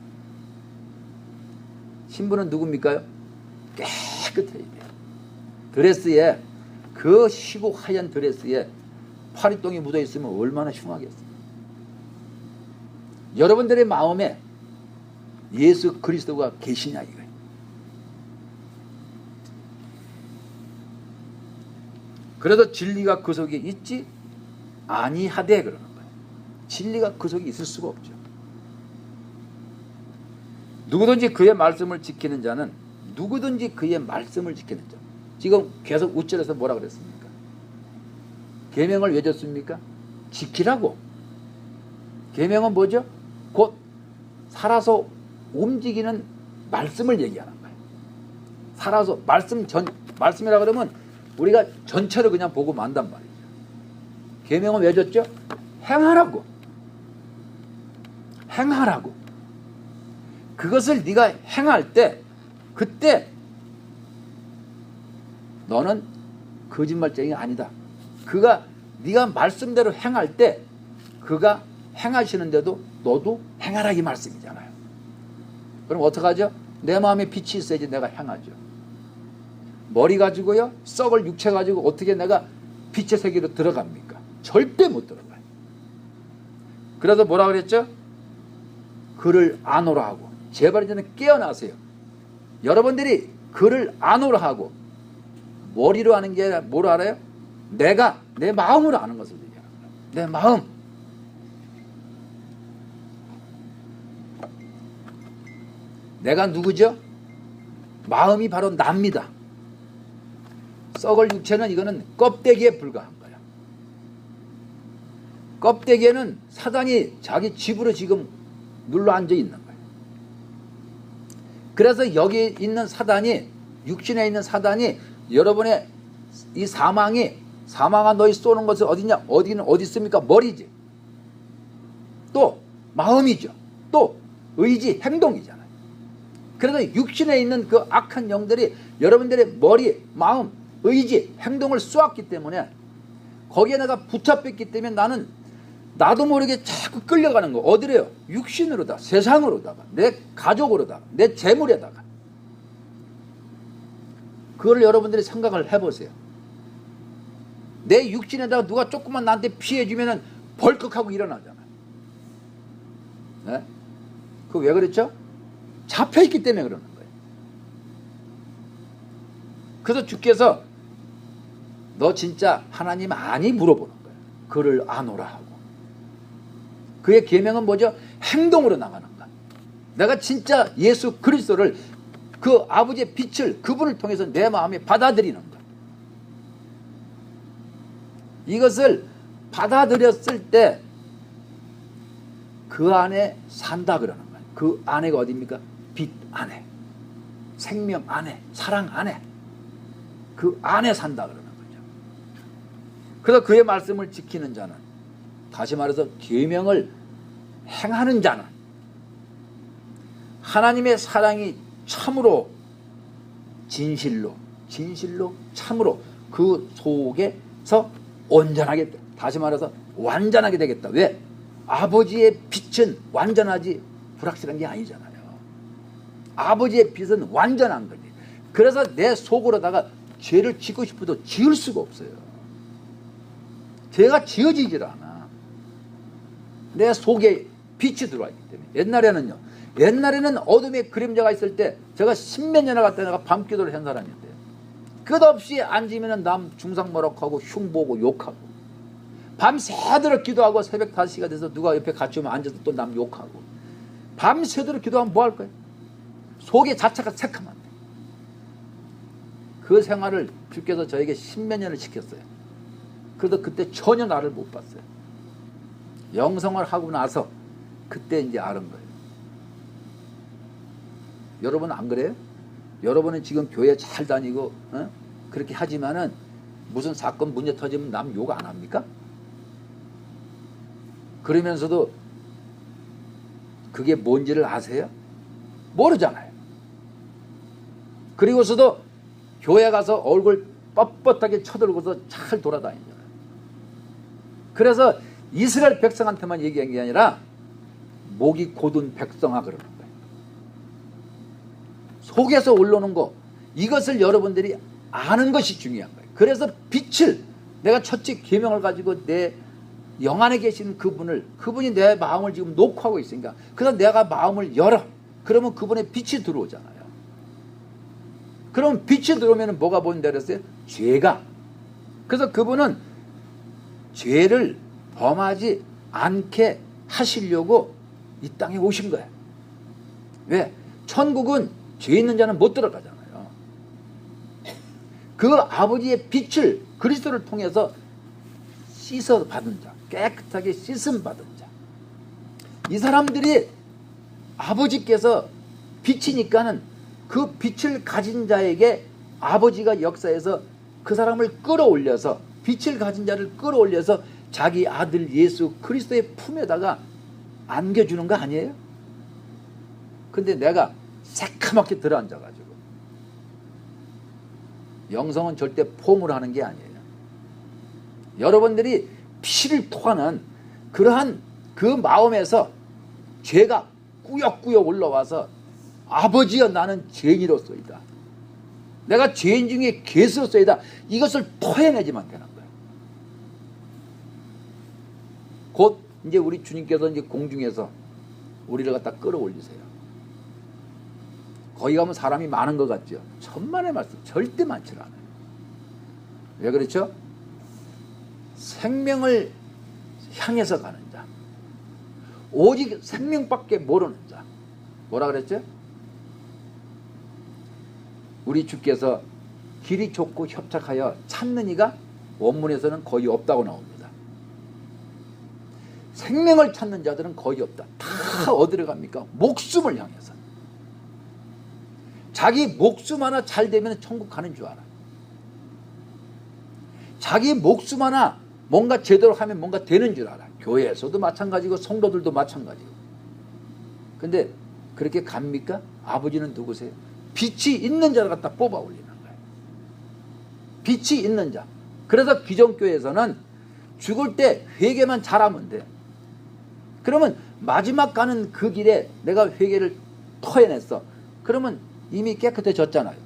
[SPEAKER 1] 신부는 누굽니까요? 깨끗해야 돼요. 드레스에 그 시고 하얀 드레스에 파리똥이 묻어있으면 얼마나 흉하겠어요. 여러분들의 마음에 예수 그리스도가 계시냐 이거예요. 그래도 진리가 그 속에 있지 아니하되 그러는 거예요. 진리가 그 속에 있을 수가 없죠. 누구든지 그의 말씀을 지키는 자는 누구든지 그의 말씀을 지키는 자. 지금 계속 우절에서 뭐라 그랬습니까? 계명을 왜 줬습니까? 지키라고. 계명은 뭐죠? 곧 살아서 움직이는 말씀을 얘기하는 거예요. 살아서 말씀이라 그러면 우리가 전체를 그냥 보고 만단 말이에요. 계명은 왜 줬죠? 행하라고. 행하라고. 그것을 네가 행할 때 그때 너는 거짓말쟁이가 아니다. 그가 네가 말씀대로 행할 때 그가 행하시는데도 너도 행하라 이 말씀이잖아요. 그럼 어떡하죠? 내 마음에 빛이 있어야지 내가 행하죠. 머리 가지고요, 썩을 육체 가지고 어떻게 내가 빛의 세계로 들어갑니까? 절대 못 들어가요. 그래서 뭐라 그랬죠? 그를 아노라 하고. 제발 이제는 깨어나세요. 여러분들이 그를 아노라 하고 머리로 하는 게 아니라 뭐로 알아요? 내가 내 마음으로 아는 것을 얘기하는 거예요. 내 마음. 내가 누구죠? 마음이 바로 납니다. 썩을 육체는 이거는 껍데기에 불과한 거예요. 껍데기에는 사단이 자기 집으로 지금 눌러 앉아 있는 거예요. 그래서 여기 있는 사단이, 육신에 있는 사단이 여러분의 이 사망아 너희 쏘는 것은 어디냐? 어디는 어디 있습니까? 머리지. 또 마음이죠. 또 의지, 행동이잖아요. 그래서 육신에 있는 그 악한 영들이 여러분들의 머리, 마음, 의지, 행동을 쏘았기 때문에 거기에 내가 붙잡혔기 때문에 나는 나도 모르게 자꾸 끌려가는 거. 어디래요? 육신으로다, 세상으로다가, 내 가족으로다가, 내 재물에다가. 그걸 여러분들이 생각을 해보세요. 내 육신에다가 누가 조금만 나한테 피해주면 벌컥하고 일어나잖아요. 네? 그거 왜 그랬죠? 잡혀있기 때문에 그러는 거예요. 그래서 주께서 너 진짜 하나님 아니? 물어보는 거예요. 그를 아노라 하고. 그의 계명은 뭐죠? 행동으로 나가는 것. 내가 진짜 예수 그리스도를, 그 아버지의 빛을, 그분을 통해서 내 마음에 받아들이는 것. 이것을 받아들였을 때 그 안에 산다 그러는 거예요. 그 안에가 어디입니까? 빛 안에, 생명 안에, 사랑 안에, 그 안에 산다 그러는 거죠. 그래서 그의 말씀을 지키는 자는, 다시 말해서 계명을 행하는 자는 하나님의 사랑이 참으로 진실로 참으로 그 속에서 온전하게, 다시 말해서 완전하게 되겠다. 왜? 아버지의 빛은 완전하지 불확실한 게 아니잖아요. 아버지의 빛은 완전한 거지. 그래서 내 속으로다가 죄를 짓고 싶어도 지을 수가 없어요. 죄가 지어지질 않아. 내 속에 빛이 들어와 있기 때문에. 옛날에는 어둠의 그림자가 있을 때, 제가 10몇 년을 갔다 내가 밤기도를 한 사람인데, 끝없이 앉으면 남 중상모략하고 흉보고 욕하고, 밤새도록 기도하고 새벽 5시가 돼서 누가 옆에 같이 오면 앉아서 또 남 욕하고, 밤새도록 기도하면 뭐 할 거예요? 속의 자체가 새카만데. 그 생활을 주께서 저에게 10몇 년을 시켰어요. 그래도 그때 전혀 나를 못 봤어요. 영성을 하고 나서 그때 이제 아는 거예요. 여러분 안 그래요? 여러분은 지금 교회 잘 다니고 그렇게 하지만은 무슨 사건 문제 터지면 남 욕 안 합니까? 그러면서도 그게 뭔지를 아세요? 모르잖아요. 그리고서도 교회 가서 얼굴 뻣뻣하게 쳐들고서 잘 돌아다니잖아요. 그래서 이스라엘 백성한테만 얘기한 게 아니라 목이 곧은 백성아 그러는 거예요. 속에서 올라오는 거, 이것을 여러분들이 아는 것이 중요한 거예요. 그래서 빛을, 내가 첫째 계명을 가지고 내 영 안에 계신 그분이 내 마음을 지금 녹화하고 있으니까, 그래서 내가 마음을 열어. 그러면 그분의 빛이 들어오잖아요. 그럼 빛이 들어오면 뭐가 보인다 그랬어요? 죄가. 그래서 그분은 죄를 범하지 않게 하시려고 이 땅에 오신 거예요. 왜? 천국은 죄 있는 자는 못 들어가잖아요. 그 아버지의 빛을, 그리스도를 통해서 씻어 받은 자, 깨끗하게 씻음 받은 자, 이 사람들이 아버지께서 빛이니까는 그 빛을 가진 자에게 아버지가 역사에서 그 사람을 끌어올려서, 빛을 가진 자를 끌어올려서 자기 아들 예수 그리스도의 품에다가 안겨주는 거 아니에요? 근데 내가 새카맣게 들어앉아가지고, 영성은 절대 폼을 하는 게 아니에요. 여러분들이 피를 토하는 그러한 그 마음에서 죄가 꾸역꾸역 올라와서 아버지여 나는 죄인이로소이다. 내가 죄인 중에 괴수로소이다. 이것을 토해내지만 되는 거예요. 곧 이제 우리 주님께서 이제 공중에서 우리를 갖다 끌어올리세요. 거기 가면 사람이 많은 것 같죠. 천만의 말씀 절대 많지 않아요. 왜 그렇죠? 생명을 향해서 가는 자, 오직 생명밖에 모르는 자. 뭐라 그랬죠? 우리 주께서 길이 좁고 협착하여 찾는 이가 원문에서는 거의 없다고 나옵니다. 생명을 찾는 자들은 거의 없다. 다 어디로 갑니까? 목숨을 향해서. 자기 목숨 하나 잘 되면 천국 가는 줄 알아. 자기 목숨 하나 뭔가 제대로 하면 뭔가 되는 줄 알아. 교회에서도 마찬가지고 성도들도 마찬가지고. 근데 그렇게 갑니까? 아버지는 누구세요? 빛이 있는 자를 갖다 뽑아 올리는 거예요. 빛이 있는 자. 그래서 기존교회에서는 죽을 때 회개만 잘하면 돼. 그러면 마지막 가는 그 길에 내가 회개를 토해냈어. 그러면 이미 깨끗해졌잖아요.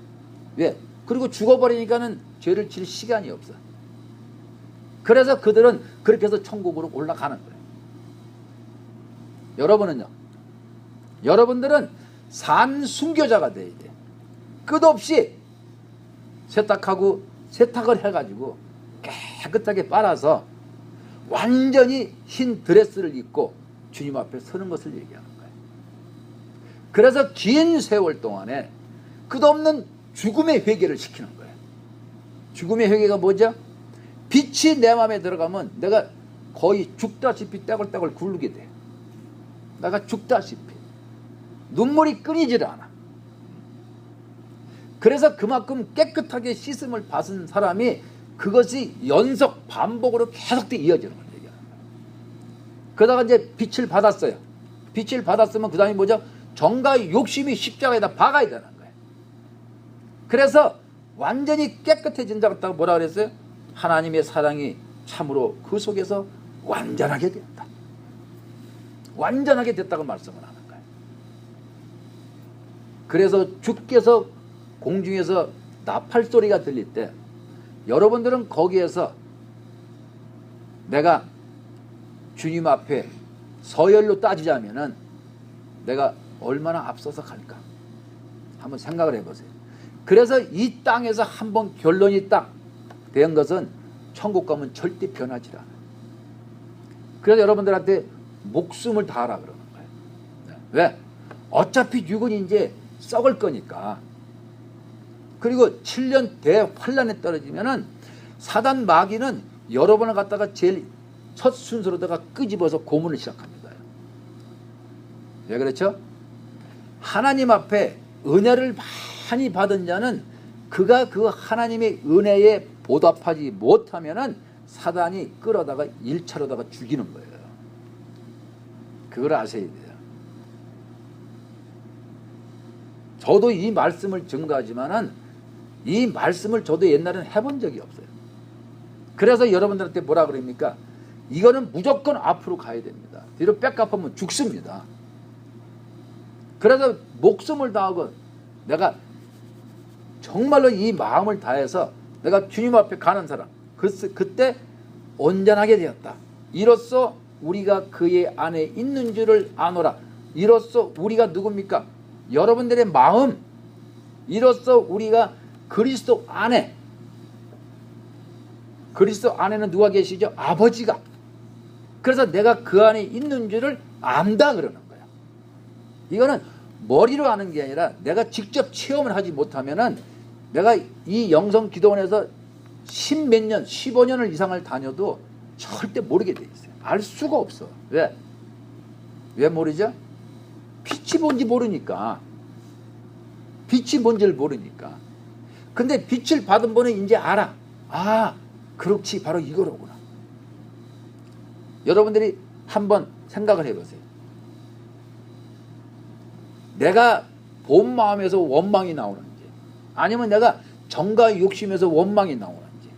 [SPEAKER 1] 왜? 그리고 죽어버리니까는 죄를 질 시간이 없어. 그래서 그들은 그렇게 해서 천국으로 올라가는 거예요. 여러분은요? 여러분들은 산 순교자가 돼야 돼. 끝없이 세탁하고 세탁을 해가지고 깨끗하게 빨아서 완전히 흰 드레스를 입고 주님 앞에 서는 것을 얘기하는 거예요. 그래서 긴 세월 동안에 끝없는 죽음의 회개를 시키는 거예요. 죽음의 회개가 뭐죠? 빛이 내 마음에 들어가면 내가 거의 죽다시피 떼굴떼굴 굴르게 돼. 내가 죽다시피. 눈물이 끊이질 않아. 그래서 그만큼 깨끗하게 씻음을 받은 사람이 그것이 연속 반복으로 계속 이어지는 걸 얘기하는 거예요. 그러다가 이제 빛을 받았어요. 빛을 받았으면 그 다음에 뭐죠? 정과 욕심이 십자가에다 박아야 되는 거예요. 그래서 완전히 깨끗해진 자 같다고 뭐라 그랬어요? 하나님의 사랑이 참으로 그 속에서 완전하게 됐다. 완전하게 됐다고 말씀을 하는 거예요. 그래서 주께서 공중에서 나팔 소리가 들릴 때 여러분들은 거기에서 내가 주님 앞에 서열로 따지자면은 내가 얼마나 앞서서 갈까? 한번 생각을 해보세요. 그래서 이 땅에서 한번 결론이 딱 된 것은 천국 가면 절대 변하지 않아요. 그래서 여러분들한테 목숨을 다하라 그러는 거예요. 왜? 어차피 육은 이제 썩을 거니까. 그리고 7년 대환란에 떨어지면은 사단 마귀는 여러분을 갖다가 제일 첫 순서로다가 끄집어서 고문을 시작합니다. 왜 그렇죠? 하나님 앞에 은혜를 많이 받은 자는 그가 그 하나님의 은혜에 보답하지 못하면은 사단이 끌어다가 1차로다가 죽이는 거예요. 그걸 아셔야 돼요. 저도 이 말씀을 증거하지만은 이 말씀을 저도 옛날에는 해본 적이 없어요. 그래서 여러분들한테 뭐라 그럽니까? 이거는 무조건 앞으로 가야 됩니다. 뒤로 뺏갚으면 죽습니다. 그래서 목숨을 다하고 내가 정말로 이 마음을 다해서 내가 주님 앞에 가는 사람, 그때 온전하게 되었다. 이로써 우리가 그의 안에 있는 줄을 아노라. 이로써 우리가 누굽니까? 여러분들의 마음, 이로써 우리가 그리스도 안에, 그리스도 안에는 누가 계시죠? 아버지가. 그래서 내가 그 안에 있는 줄을 안다 그러는 거야. 이거는 머리로 아는 게 아니라 내가 직접 체험을 하지 못하면은 내가 이 영성 기도원에서 10몇 년, 15년을 이상을 다녀도 절대 모르게 돼 있어요. 알 수가 없어. 왜? 왜 모르죠? 빛이 뭔지 모르니까. 빛이 뭔지를 모르니까. 근데 빛을 받은 분은 이제 알아. 아, 그렇지. 바로 이거로구나. 여러분들이 한번 생각을 해보세요. 내가 본 마음에서 원망이 나오는지, 아니면 내가 정과 욕심에서 원망이 나오는지.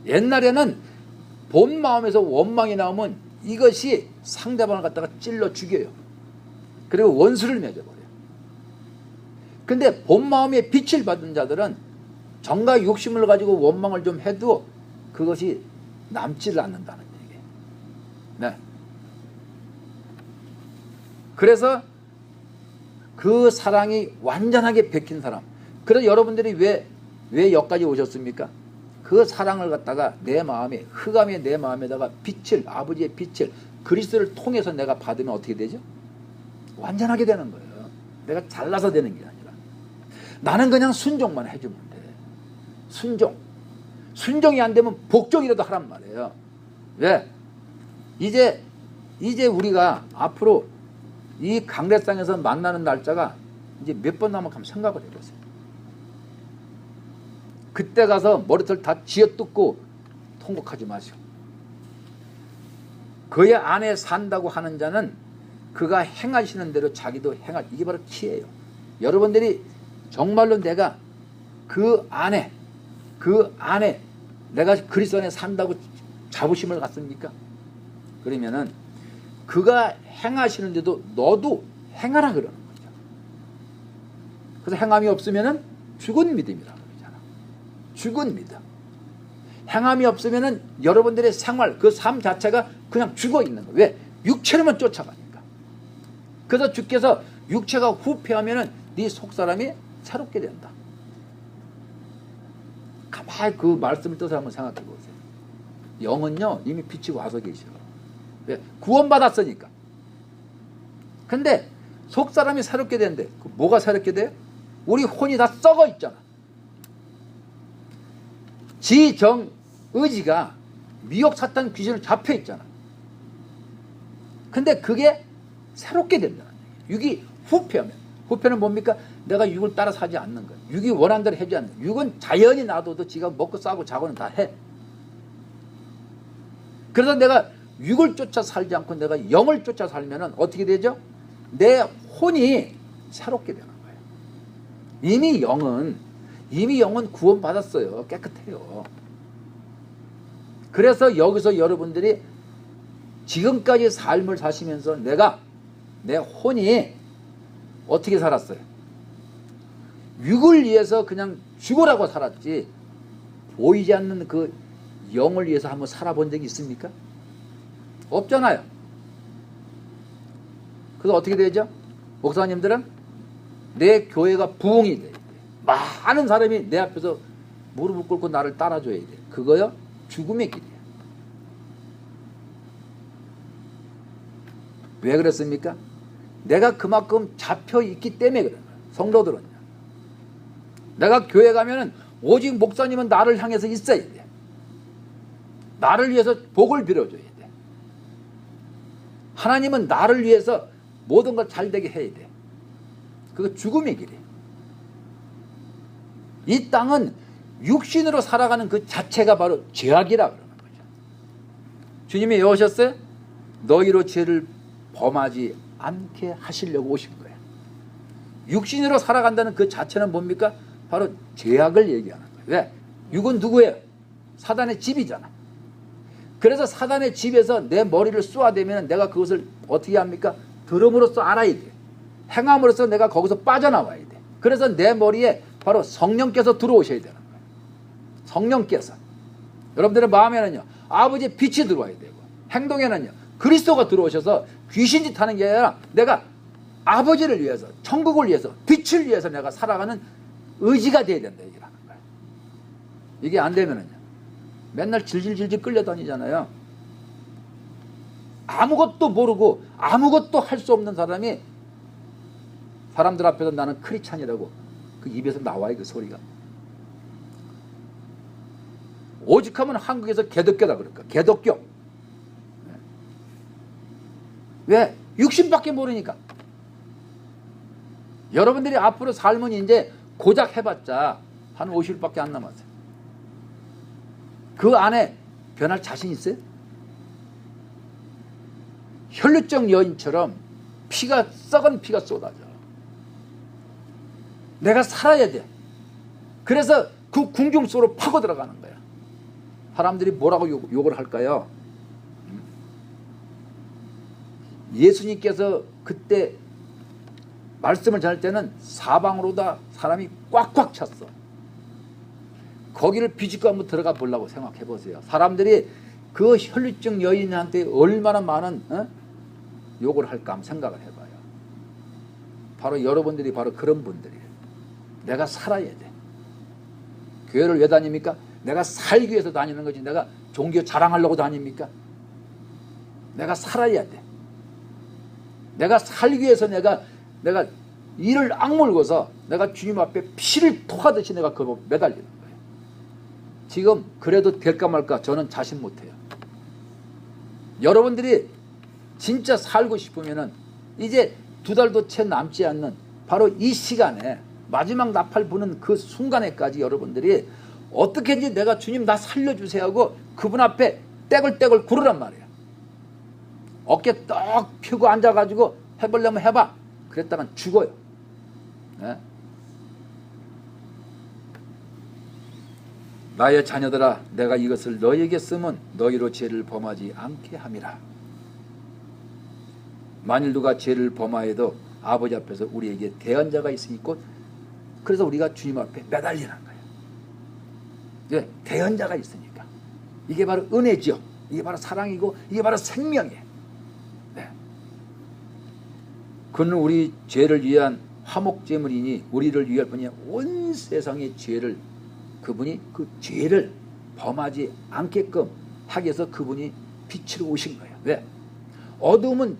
[SPEAKER 1] 옛날에는 본 마음에서 원망이 나오면 이것이 상대방을 갖다가 찔러 죽여요. 그리고 원수를 맺어버려요. 근데 본 마음에 빛을 받은 자들은 정과 욕심을 가지고 원망을 좀 해도 그것이 남지를 않는다는 얘기예요. 네. 그래서 그 사랑이 완전하게 베낀 사람. 그래서 여러분들이 왜 여기까지 오셨습니까? 그 사랑을 갖다가 내 마음에, 흑암의 내 마음에다가 빛을, 아버지의 빛을 그리스도를 통해서 내가 받으면 어떻게 되죠? 완전하게 되는 거예요. 내가 잘나서 되는 게 아니라. 나는 그냥 순종만 해주면 돼. 순종. 순종이 안 되면 복종이라도 하란 말이에요. 왜? 이제 우리가 앞으로 이 강례상에서 만나는 날짜가 이제 몇 번 남았고 한번 생각을 해보세요. 그때 가서 머리털 다 쥐어뜯고 통곡하지 마시오. 그의 안에 산다고 하는 자는 그가 행하시는 대로 자기도 행할, 이게 바로 키예요. 여러분들이 정말로 내가 그 안에 내가 그리스도 안에 산다고 자부심을 갖습니까? 그러면은 그가 행하시는데도 너도 행하라 그러는 거죠. 그래서 행함이 없으면은 죽은 믿음이라 그러잖아. 죽은 믿음. 행함이 없으면은 여러분들의 생활, 그 삶 자체가 그냥 죽어 있는 거예요. 왜? 육체로만 쫓아가니까. 그래서 주께서 육체가 후패하면은 네 속사람이 새롭게 된다. 가만히 그 말씀을 뜻을 한번 생각해 보세요. 영은요 이미 빛이 와서 계셔. 왜? 구원받았으니까. 근데 속사람이 새롭게 되는데 뭐가 새롭게 돼요? 우리 혼이 다 썩어 있잖아. 지정 의지가 미혹 사탄 귀신을 잡혀 있잖아. 근데 그게 새롭게 된다는 얘기예요. 육이 후패하면, 후패는 뭡니까? 내가 육을 따라 사지 않는 거예요. 육이 원하는 대로 하지 않는 거예요. 육은 자연히 놔둬도 지가 먹고 싸고 자고는 다 해. 그래서 내가 육을 쫓아 살지 않고 내가 영을 쫓아 살면은 어떻게 되죠? 내 혼이 새롭게 되는 거예요. 이미 영은 구원받았어요. 깨끗해요. 그래서 여기서 여러분들이 지금까지 삶을 사시면서 내 혼이 어떻게 살았어요? 육을 위해서 그냥 죽으라고 살았지 보이지 않는 그 영을 위해서 한번 살아본 적이 있습니까? 없잖아요. 그래서 어떻게 되죠? 목사님들은 내 교회가 부흥이 돼. 많은 사람이 내 앞에서 무릎을 꿇고 나를 따라줘야 돼. 그거요? 죽음의 길이야. 왜 그렇습니까? 내가 그만큼 잡혀 있기 때문에 그런 거야. 성도들은요. 내가 교회 가면은 오직 목사님은 나를 향해서 있어야 돼. 나를 위해서 복을 빌어줘야 돼. 하나님은 나를 위해서 모든 걸 잘되게 해야 돼. 그거 죽음의 길이에요. 이 땅은 육신으로 살아가는 그 자체가 바로 죄악이라 그러는 거죠. 주님이 왜 오셨어요? 너희로 죄를 범하지 않게 하시려고 오신 거예요. 육신으로 살아간다는 그 자체는 뭡니까? 바로 죄악을 얘기하는 거예요. 왜? 육은 누구예요? 사단의 집이잖아. 그래서 사단의 집에서 내 머리를 쏘아대면 내가 그것을 어떻게 합니까? 들음으로써 알아야 돼. 행함으로써 내가 거기서 빠져나와야 돼. 그래서 내 머리에 바로 성령께서 들어오셔야 되는 거예요. 성령께서. 여러분들의 마음에는요, 아버지의 빛이 들어와야 되고, 행동에는요, 그리스도가 들어오셔서 귀신짓 하는 게 아니라 내가 아버지를 위해서, 천국을 위해서, 빛을 위해서 내가 살아가는 의지가 돼야 된다. 얘기를 하는 거예요. 이게 안 되면은요, 맨날 질질질질 끌려다니잖아요. 아무것도 모르고 아무것도 할 수 없는 사람이 사람들 앞에서 나는 크리스찬이라고 그 입에서 나와요. 그 소리가. 오직하면 한국에서 개독교다 그럴까? 개독교. 왜? 육신밖에 모르니까. 여러분들이 앞으로 삶은 이제 고작 해봤자 한 50일밖에 안 남았어요. 그 안에 변할 자신 있어요? 혈루증 여인처럼 썩은 피가 쏟아져. 내가 살아야 돼. 그래서 그 궁중 속으로 파고 들어가는 거야. 사람들이 뭐라고 욕을 할까요? 예수님께서 그때 말씀을 전할 때는 사방으로 다 사람이 꽉꽉 찼어. 거기를 비집고 한번 들어가 보려고 생각해 보세요. 사람들이 그 혈루증 여인한테 얼마나 많은 욕을 할까 한번 생각을 해봐요. 바로 여러분들이 바로 그런 분들이에요. 내가 살아야 돼. 교회를 왜 다닙니까? 내가 살기 위해서 다니는 거지 내가 종교 자랑하려고 다닙니까? 내가 살아야 돼. 내가 살기 위해서 내가 이를 악물고서 내가 주님 앞에 피를 토하듯이 내가 그거 매달리는 거예요. 지금 그래도 될까 말까 저는 자신 못해요. 여러분들이 진짜 살고 싶으면은 이제 2달도 채 남지 않는 바로 이 시간에 마지막 나팔 부는 그 순간에까지 여러분들이 어떻게든지 내가 주님 나 살려주세요 하고 그분 앞에 떼굴떼굴 구르란 말이에요. 어깨 떡 펴고 앉아가지고 해보려면 해봐. 그랬다간 죽어요. 네? 나의 자녀들아 내가 이것을 너희에게 쓰면 너희로 죄를 범하지 않게 함이라. 만일 누가 죄를 범하여도 아버지 앞에서 우리에게 대언자가 있으니 곧 그래서 우리가 주님 앞에 매달리는 거예요. 예, 대언자가 있으니까. 이게 바로 은혜죠. 이게 바로 사랑이고 이게 바로 생명이에요. 네. 그는 우리 죄를 위한 화목제물이니 우리를 위할 뿐이야 온 세상의 죄를 그분이 그 죄를 범하지 않게끔 하기 위해서 그분이 빛으로 오신 거예요. 왜? 어두움은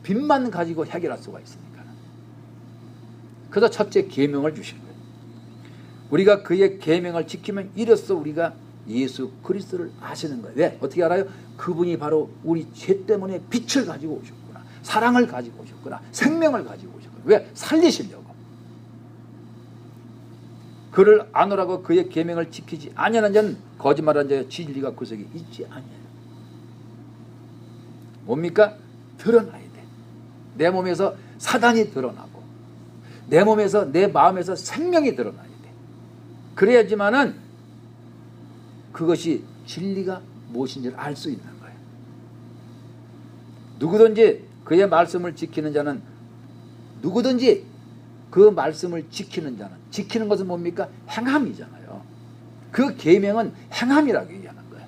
[SPEAKER 1] 빛만 가지고 해결할 수가 있으니까. 그래서 첫째 계명을 주신 거예요. 우리가 그의 계명을 지키면 이로써 우리가 예수 그리스도를 아시는 거예요. 왜? 어떻게 알아요? 그분이 바로 우리 죄 때문에 빛을 가지고 오셨구나. 사랑을 가지고 오셨구나. 생명을 가지고 오셨구나. 왜? 살리시려고. 그를 아노라고 그의 계명을 지키지 아니하는 자는 거짓말하는 자의 진리가 그 속에 있지 아니하요. 뭡니까? 드러나야 돼. 내 몸에서 사단이 드러나고 내 몸에서 내 마음에서 생명이 드러나야 돼. 그래야지만은 그것이 진리가 무엇인지를 알 수 있는 거예요. 누구든지 그의 말씀을 지키는 자는 누구든지 그 말씀을 지키는 자는 지키는 것은 뭡니까? 행함이잖아요. 그 계명은 행함이라고 얘기하는 거예요.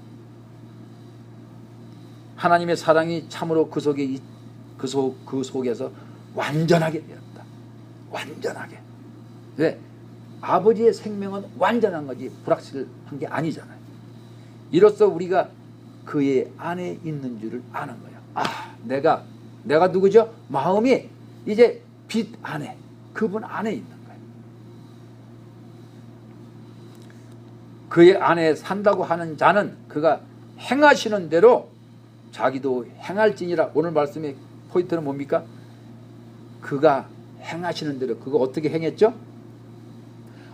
[SPEAKER 1] 하나님의 사랑이 참으로 그 속에서 완전하게 되었다. 완전하게. 왜? 아버지의 생명은 완전한 거지 불확실한 게 아니잖아요. 이로써 우리가 그의 안에 있는 줄을 아는 거예요. 아, 내가 누구죠? 마음이 이제 빛 안에 그분 안에 있는 거예요. 그의 안에 산다고 하는 자는 그가 행하시는 대로 자기도 행할지니라. 오늘 말씀의 포인트는 뭡니까? 그가 행하시는 대로 그가 어떻게 행했죠?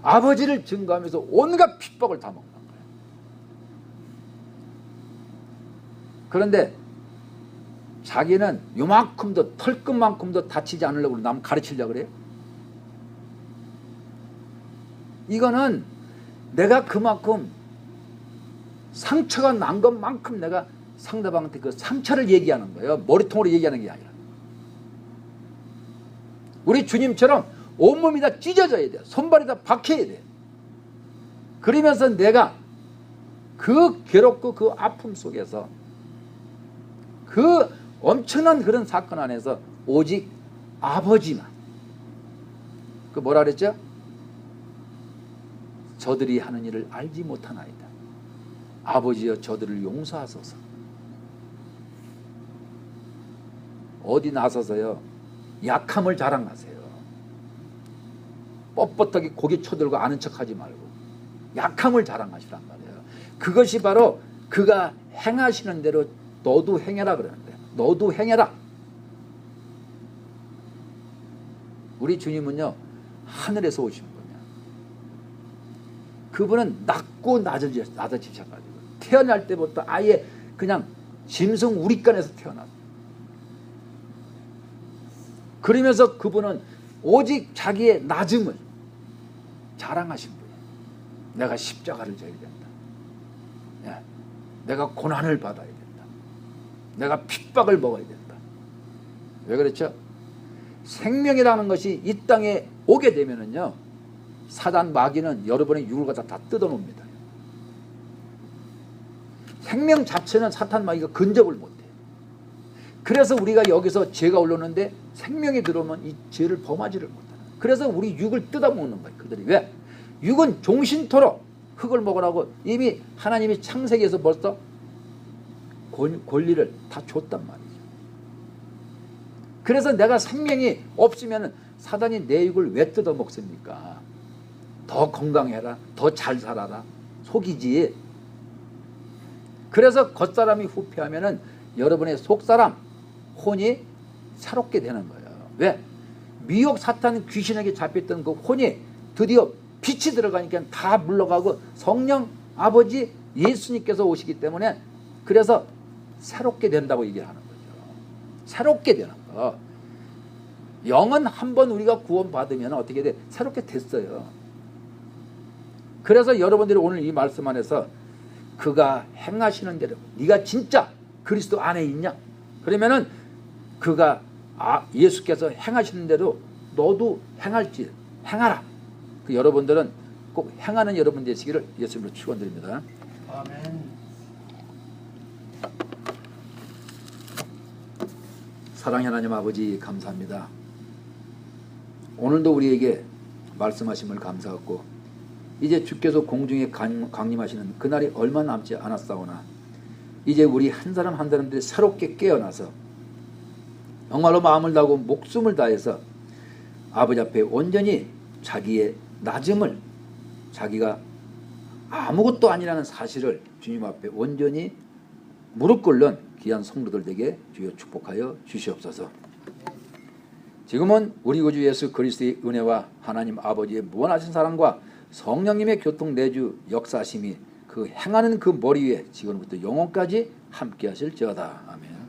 [SPEAKER 1] 아버지를 증거하면서 온갖 핍박을 다 먹는 거예요. 그런데 자기는 요만큼도 털끝만큼도 다치지 않으려고 남 가르치려고 그래요. 이거는 내가 그만큼 상처가 난 것만큼 내가 상대방한테 그 상처를 얘기하는 거예요. 머리통으로 얘기하는 게 아니라. 우리 주님처럼 온몸이 다 찢어져야 돼요. 손발이 다 박혀야 돼요. 그러면서 내가 그 괴롭고 그 아픔 속에서 그 엄청난 그런 사건 안에서 오직 아버지만 그 뭐라 그랬죠? 저들이 하는 일을 알지 못하나이다. 아버지여 저들을 용서하소서. 어디 나서서요 약함을 자랑하세요. 뻣뻣하게 고개 쳐들고 아는 척하지 말고 약함을 자랑하시란 말이에요. 그것이 바로 그가 행하시는 대로 너도 행해라 그러는데 너도 행해라. 우리 주님은요 하늘에서 오신 분이야. 그분은 낮고 낮아지셔가지고 태어날 때부터 아예 그냥 짐승 우리간에서 태어났어요. 그러면서 그분은 오직 자기의 낮음을 자랑하신 분이에요. 내가 십자가를 져야 된다. 예. 내가 고난을 받아야 된다. 내가 핍박을 먹어야 된다. 왜 그렇죠? 생명이라는 것이 이 땅에 오게 되면은요, 사단 마귀는 여러분의 육을 갖다 다 뜯어놓습니다. 생명 자체는 사탄 마귀가 근접을 못해. 그래서 우리가 여기서 죄가 올라오는데 생명이 들어오면 이 죄를 범하지를 못하는. 그래서 우리 육을 뜯어먹는 거예요. 그들이 왜? 육은 종신토록 흙을 먹으라고 이미 하나님이 창세기에서 벌써 권리를 다 줬단 말이죠. 그래서 내가 생명이 없으면 사단이 내 육을 왜 뜯어먹습니까? 더 건강해라, 더 잘 살아라, 속이지. 그래서 겉사람이 후패하면은 여러분의 속사람 혼이 새롭게 되는 거예요. 왜? 미혹 사탄 귀신에게 잡혔던 그 혼이 드디어 빛이 들어가니까 다 물러가고 성령 아버지 예수님께서 오시기 때문에 그래서 새롭게 된다고 얘기를 하는 거죠. 새롭게 되는 거. 영은 한번 우리가 구원받으면 어떻게 돼? 새롭게 됐어요. 그래서 여러분들이 오늘 이 말씀 안에서 그가 행하시는 대로 네가 진짜 그리스도 안에 있냐? 그러면은 그가 예수께서 행하시는 대로 너도 행할지 행하라. 그 여러분들은 꼭 행하는 여러분 되시기를 예수님으로 축원드립니다.
[SPEAKER 2] 아멘.
[SPEAKER 1] 사랑의 하나님 아버지 감사합니다. 오늘도 우리에게 말씀하심을 감사하고 이제 주께서 공중에 강림하시는 그날이 얼마 남지 않았사오나 이제 우리 한 사람 한 사람들이 새롭게 깨어나서 정말로 마음을 다하고 목숨을 다해서 아버지 앞에 온전히 자기의 낮음을 자기가 아무것도 아니라는 사실을 주님 앞에 온전히 무릎 꿇는 귀한 성도들 되게 주여 축복하여 주시옵소서. 지금은 우리 구주 예수 그리스도의 은혜와 하나님 아버지의 무한하신 사랑과 성령님의 교통 내주 역사심이 그 행하는 그 머리 위에 지금부터 영원까지 함께 하실지어다. 아멘.